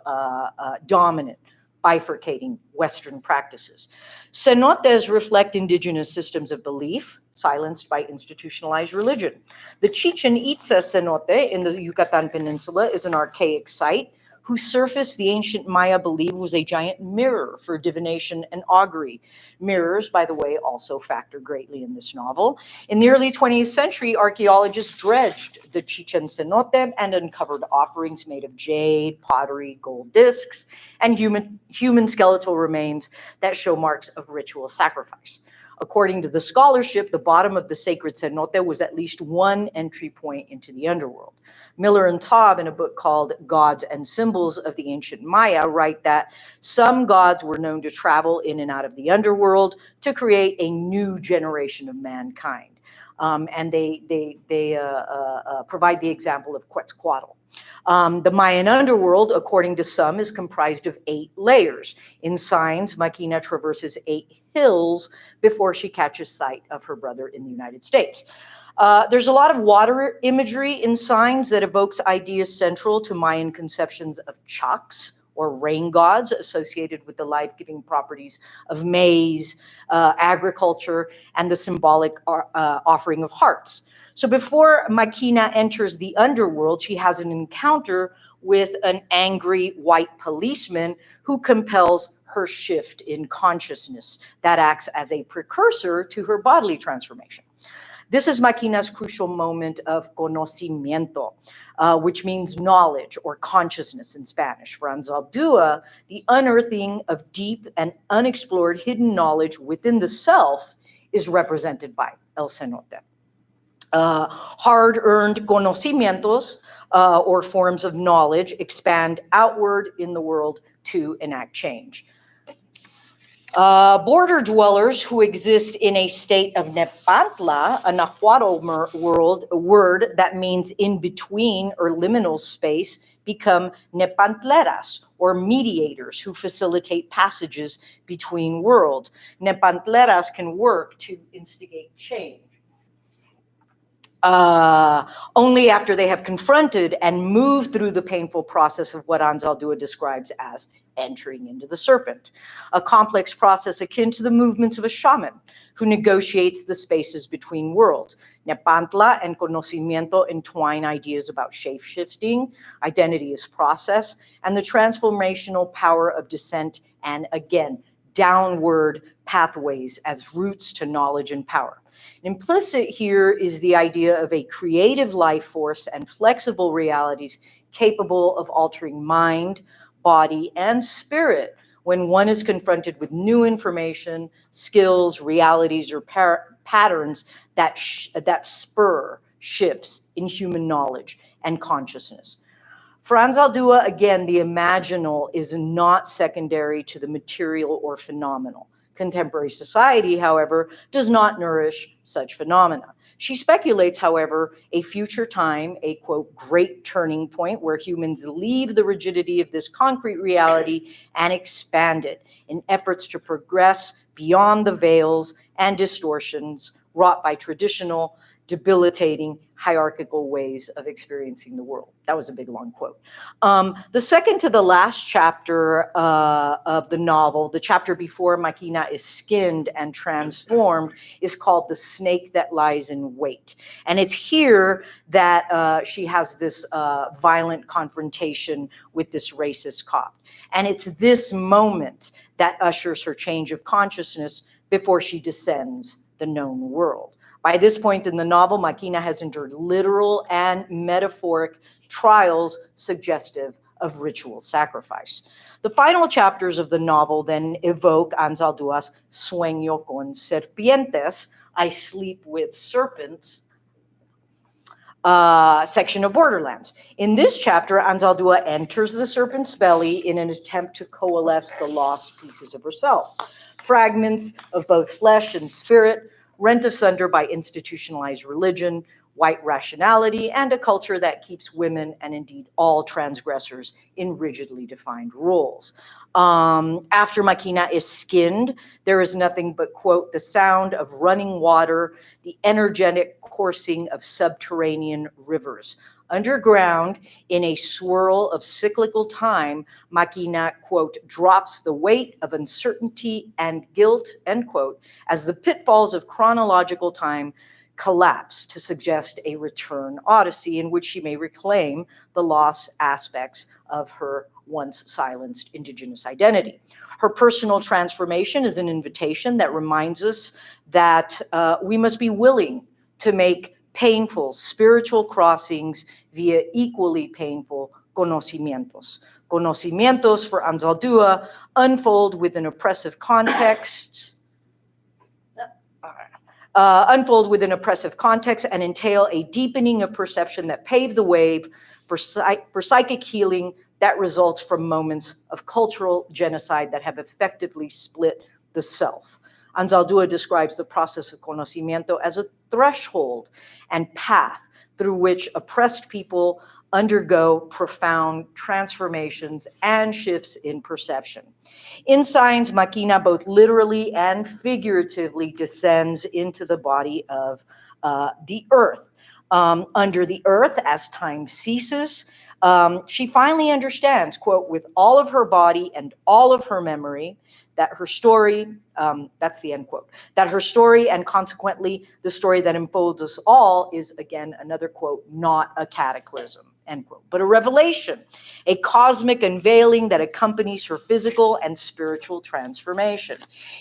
dominant, bifurcating Western practices. Cenotes reflect indigenous systems of belief, silenced by institutionalized religion. The Chichen Itza cenote in the Yucatan Peninsula is an archaic site whose surface the ancient Maya believed was a giant mirror for divination and augury. Mirrors, by the way, also factor greatly in this novel. In the early 20th century, archaeologists dredged the Chichen cenote and uncovered offerings made of jade, pottery, gold discs, and human skeletal remains that show marks of ritual sacrifice. According to the scholarship, the bottom of the sacred cenote was at least one entry point into the underworld. Miller and Taub, in a book called Gods and Symbols of the Ancient Maya, write that some gods were known to travel in and out of the underworld to create a new generation of mankind. And they provide the example of Quetzalcoatl. The Mayan underworld, according to some, is comprised of 8 layers. In Signs, Maquina traverses 8 hills before she catches sight of her brother in the United States. There's a lot of water imagery in Signs that evokes ideas central to Mayan conceptions of chaks, or rain gods, associated with the life-giving properties of maize, agriculture, and the symbolic offering of hearts. So before Maquina enters the underworld, she has an encounter with an angry white policeman who compels her shift in consciousness that acts as a precursor to her bodily transformation. This is Maquina's crucial moment of conocimiento, which means knowledge or consciousness in Spanish. For Anzaldúa, the unearthing of deep and unexplored hidden knowledge within the self is represented by el cenote. Hard-earned conocimientos, or forms of knowledge, expand outward in the world to enact change. Border dwellers who exist in a state of Nepantla, a Nahuatl word that means in between or liminal space, become Nepantleras, or mediators who facilitate passages between worlds. Nepantleras can work to instigate change. Only after they have confronted and moved through the painful process of what Anzaldúa describes as entering into the serpent, a complex process akin to the movements of a shaman who negotiates the spaces between worlds. Nepantla and conocimiento entwine ideas about shape-shifting, identity as process, and the transformational power of descent and, again, downward pathways as routes to knowledge and power. Implicit here is the idea of a creative life force and flexible realities capable of altering mind, body, and spirit when one is confronted with new information, skills, realities, or patterns that spur shifts in human knowledge and consciousness. For Anzaldúa, again, the imaginal is not secondary to the material or phenomenal. Contemporary society, however, does not nourish such phenomena. She speculates, however, a future time, a quote, great turning point where humans leave the rigidity of this concrete reality and expand it in efforts to progress beyond the veils and distortions wrought by traditional, debilitating, hierarchical ways of experiencing the world. That was a big, long quote. The second to the last chapter of the novel, the chapter before Machina is skinned and transformed, is called The Snake That Lies in Wait. And it's here that she has this violent confrontation with this racist cop. And it's this moment that ushers her change of consciousness before she descends the known world. By this point in the novel, Machina has endured literal and metaphoric trials suggestive of ritual sacrifice. The final chapters of the novel then evoke Anzaldua's Sueño con serpientes, I sleep with serpents, section of Borderlands. In this chapter, Anzaldúa enters the serpent's belly in an attempt to coalesce the lost pieces of herself. Fragments of both flesh and spirit, rent asunder by institutionalized religion, white rationality, and a culture that keeps women and indeed all transgressors in rigidly defined roles. After Machina is skinned, there is nothing but, quote, the sound of running water, the energetic coursing of subterranean rivers. Underground, in a swirl of cyclical time, Machina, quote, drops the weight of uncertainty and guilt, end quote, as the pitfalls of chronological time collapse to suggest a return odyssey in which she may reclaim the lost aspects of her once silenced indigenous identity. Her personal transformation is an invitation that reminds us that we must be willing to make painful spiritual crossings via equally painful conocimientos. Conocimientos for Anzaldúa unfold within oppressive context, and entail a deepening of perception that pave the way for psychic healing that results from moments of cultural genocide that have effectively split the self. Anzaldúa describes the process of conocimiento as a threshold and path through which oppressed people undergo profound transformations and shifts in perception. In Signs, Machina both literally and figuratively descends into the body of the earth. Under the earth, as time ceases, she finally understands, quote, with all of her body and all of her memory, that her story, that's the end quote, that her story and consequently the story that enfolds us all is, again, another quote, not a cataclysm, end quote, but a revelation, a cosmic unveiling that accompanies her physical and spiritual transformation.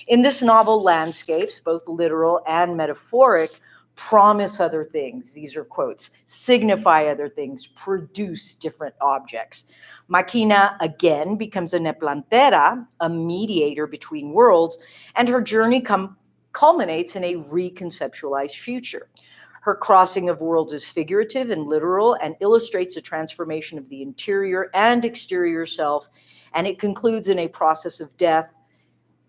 In this novel, landscapes, both literal and metaphoric, promise other things, these are quotes, signify other things, produce different objects. Machina again becomes a neplantera, a mediator between worlds, and her journey culminates in a reconceptualized future. Her crossing of worlds is figurative and literal and illustrates a transformation of the interior and exterior self, and it concludes in a process of death,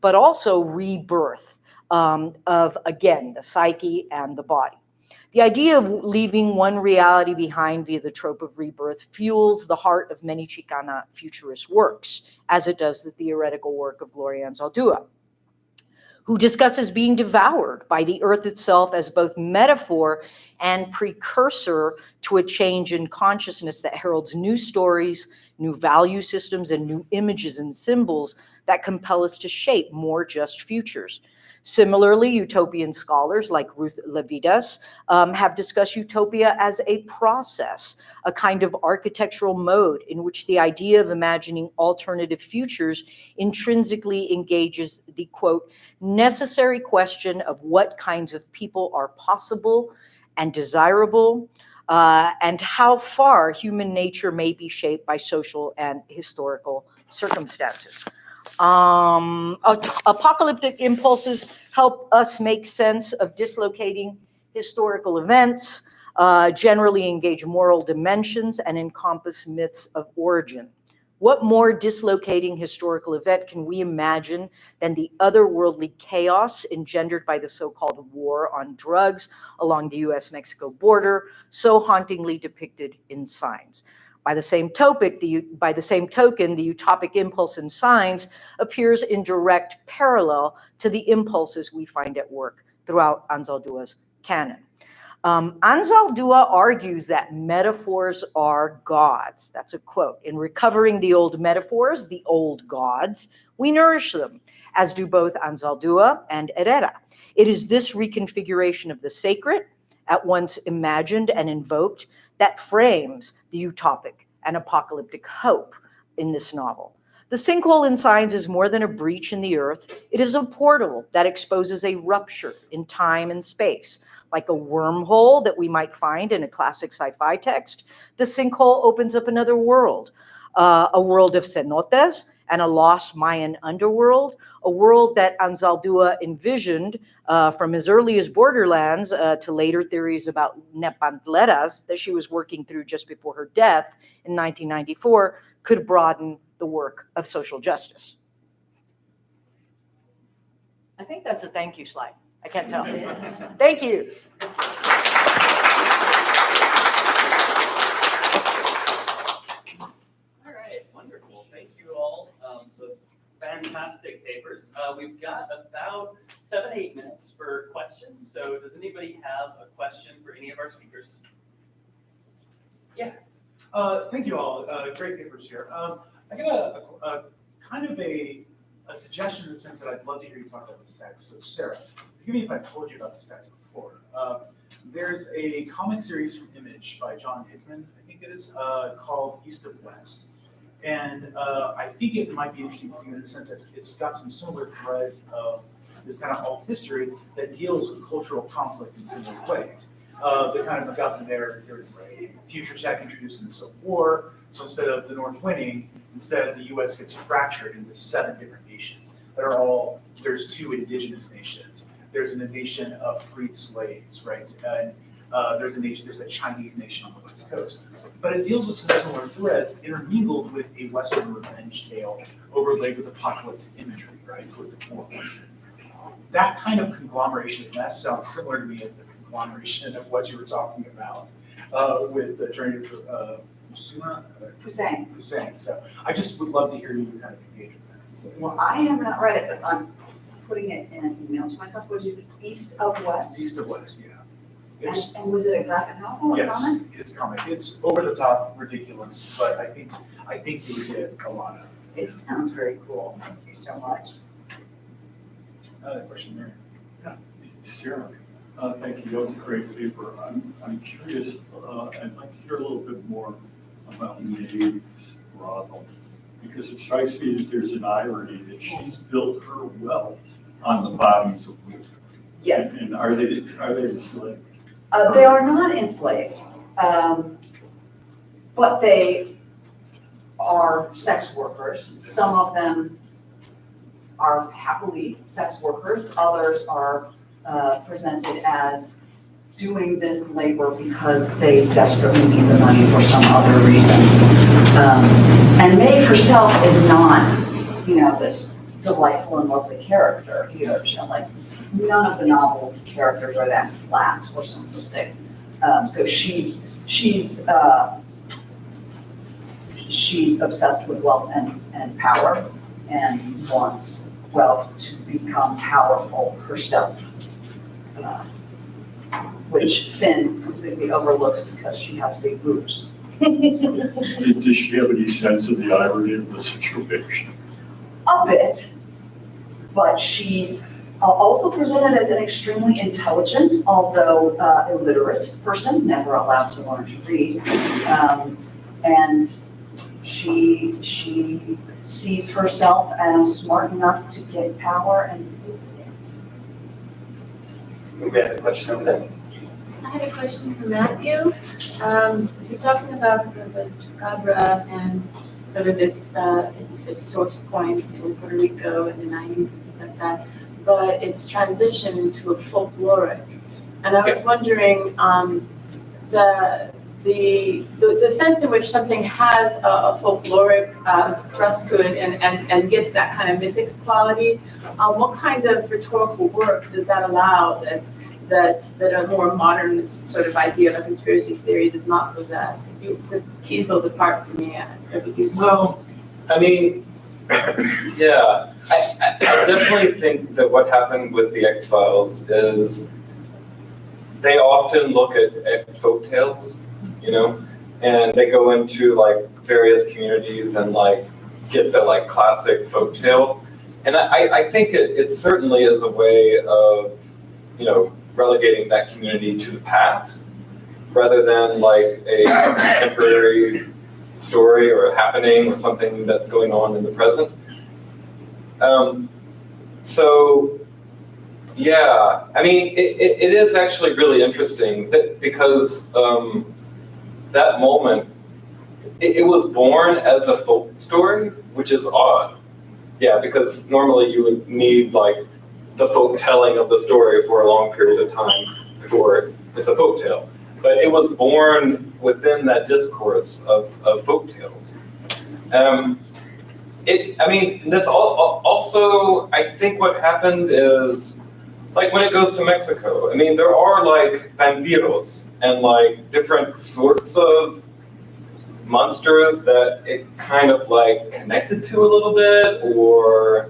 but also rebirth of, again, the psyche and the body. The idea of leaving one reality behind via the trope of rebirth fuels the heart of many Chicana futurist works, as it does the theoretical work of Gloria Anzaldúa, who discusses being devoured by the earth itself as both metaphor and precursor to a change in consciousness that heralds new stories, new value systems, and new images and symbols that compel us to shape more just futures. Similarly, utopian scholars like Ruth Levitas have discussed utopia as a process, a kind of architectural mode in which the idea of imagining alternative futures intrinsically engages the, quote, necessary question of what kinds of people are possible and desirable, and how far human nature may be shaped by social and historical circumstances. Apocalyptic impulses help us make sense of dislocating historical events, generally engage moral dimensions, and encompass myths of origin. What more dislocating historical event can we imagine than the otherworldly chaos engendered by the so-called war on drugs along the US-Mexico border, so hauntingly depicted in Signs? By the same token, the utopic impulse in Signs appears in direct parallel to the impulses we find at work throughout Anzaldua's canon. Anzaldúa argues that metaphors are gods. That's a quote. In recovering the old metaphors, the old gods, we nourish them, as do both Anzaldúa and Herrera. It is this reconfiguration of the sacred, at once imagined and invoked, that frames the utopic and apocalyptic hope in this novel. The sinkhole in Signs is more than a breach in the earth. It is a portal that exposes a rupture in time and space. Like a wormhole that we might find in a classic sci-fi text, the sinkhole opens up another world, a world of cenotes and a lost Mayan underworld, a world that Anzaldúa envisioned from as early as Borderlands to later theories about Nepantleras that she was working through just before her death in 1994 could broaden the work of social justice. I think that's a thank you slide. I can't tell. Thank you. All right, wonderful. Thank you all. Those fantastic papers. We've got about 7-8 minutes for questions. So does anybody have a question for any of our speakers? Yeah. Thank you all. Great papers here. I got a kind of a suggestion in the sense that I'd love to hear you talk about this text. So Sara, forgive me if I've told you about this text before. There's a comic series from Image by John Hickman, I think it is, called East of West. And I think it might be interesting for you in the sense that it's got some similar threads of this kind of alt history that deals with cultural conflict in similar ways. The kind of MacGuffin there's a future tech introduced in the Civil War. So instead of the North winning, instead the U.S. gets fractured into 7 different nations that are all, there's 2 indigenous nations. There's a nation of freed slaves, right? And there's a Chinese nation on the West Coast. But it deals with some similar threads intermingled with a Western revenge tale overlaid with apocalyptic imagery, right? With the more Western. That kind of conglomeration of mess sounds similar to me as the conglomeration of what you were talking about with the journey of Hussein. So I just would love to hear you kind of engage with that. So. Well, I have not read it, but I'm putting it in an email to myself. Was it East of West? East of West, yeah. And was it a graphic novel? Yes, comic? it's comic. It's over the top, ridiculous, but I think you would get a lot of it. It sounds very cool. Thank you so much. Question there. Yeah, Sara, thank you. That was a great paper. I'm curious. I'd like to hear a little bit more about Maeve's brothel, because it strikes me that there's an irony that she's built her wealth on the bodies of women. Yes. And are they enslaved? They are not enslaved, but they are sex workers. Some of them are happily sex workers. Others are presented as doing this labor because they desperately need the money for some other reason. And Maeve herself is not, this delightful and lovely character either. Like, none of the novel's characters are that flat or simplistic. So she's obsessed with wealth and power and wants wealth to become powerful herself, which Finn completely overlooks because she has big boobs. Does she have any sense of the irony of the situation? A bit, but she's also presented as an extremely intelligent, although illiterate person, never allowed to learn to read. And she sees herself as smart enough to get power and We have a question over there. I had a question for Matthew. You're talking about the Chupacabra and sort of its source point in Puerto Rico in the 90s and stuff like that, but its transition into a folkloric. And I was wondering, the sense in which something has a folkloric thrust to it and gets that kind of mythic quality, what kind of rhetorical work does that allow that a more modern sort of idea of a conspiracy theory does not possess? If you could tease those apart for me, that would be useful. Well, I mean, yeah, I definitely think that what happened with the X-Files is they often look at folk tales, you know, and they go into like various communities and like get the like classic folk tale. And I think it certainly is a way of, you know, relegating that community to the past rather than like a contemporary story or a happening or something that's going on in the present. So yeah, I mean, it is actually really interesting that because that moment, it was born as a folk story, which is odd. Yeah, because normally you would need like the folk telling of the story for a long period of time before it's a folk tale. But it was born within that discourse of folk tales. I mean, this also, I think what happened is, like when it goes to Mexico, I mean, there are like vampiros and like different sorts of monsters that it kind of like connected to a little bit, or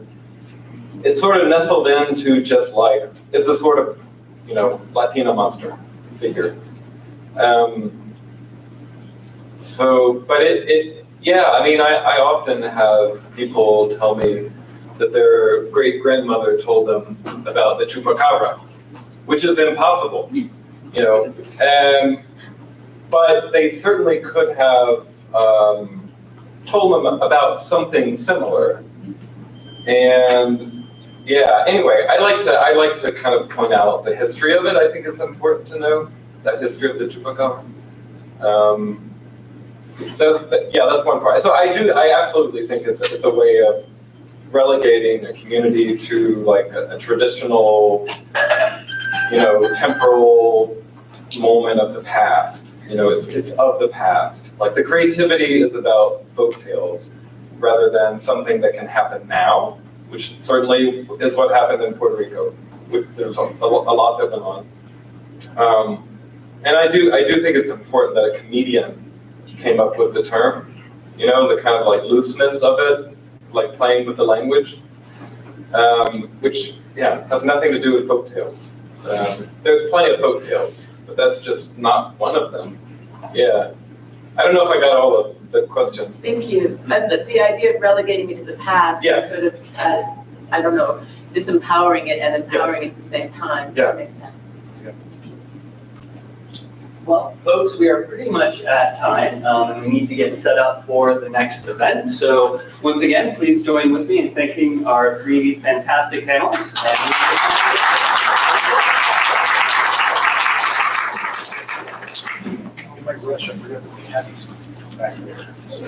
it sort of nestled into just like, it's a sort of, you know, Latino monster figure. But yeah, I mean, I often have people tell me that their great-grandmother told them about the chupacabra, which is impossible, you know. But they certainly could have told them about something similar. And yeah, anyway, I like to kind of point out the history of it. I think it's important to know that history of the chupacabra. Yeah, that's one part. So I absolutely think it's a way of relegating a community to like a traditional, you know, temporal moment of the past. You know, it's of the past. Like the creativity is about folk tales rather than something that can happen now, which certainly is what happened in Puerto Rico. There's a lot that went on. And I do think it's important that a comedian came up with the term, you know, the kind of like looseness of it, like playing with the language, which, yeah, has nothing to do with folktales. There's plenty of folktales, but that's just not one of them. Yeah. I don't know if I got all of the question. Thank you. The idea of relegating it to the past, Yeah. and sort of, I don't know, disempowering it and empowering it at the same time. Yeah. That makes sense. Well, folks, we are pretty much at time, and we need to get set up for the next event. So once again, please join with me in thanking our three fantastic panelists. Oh my gosh, I forgot that we had these back there. So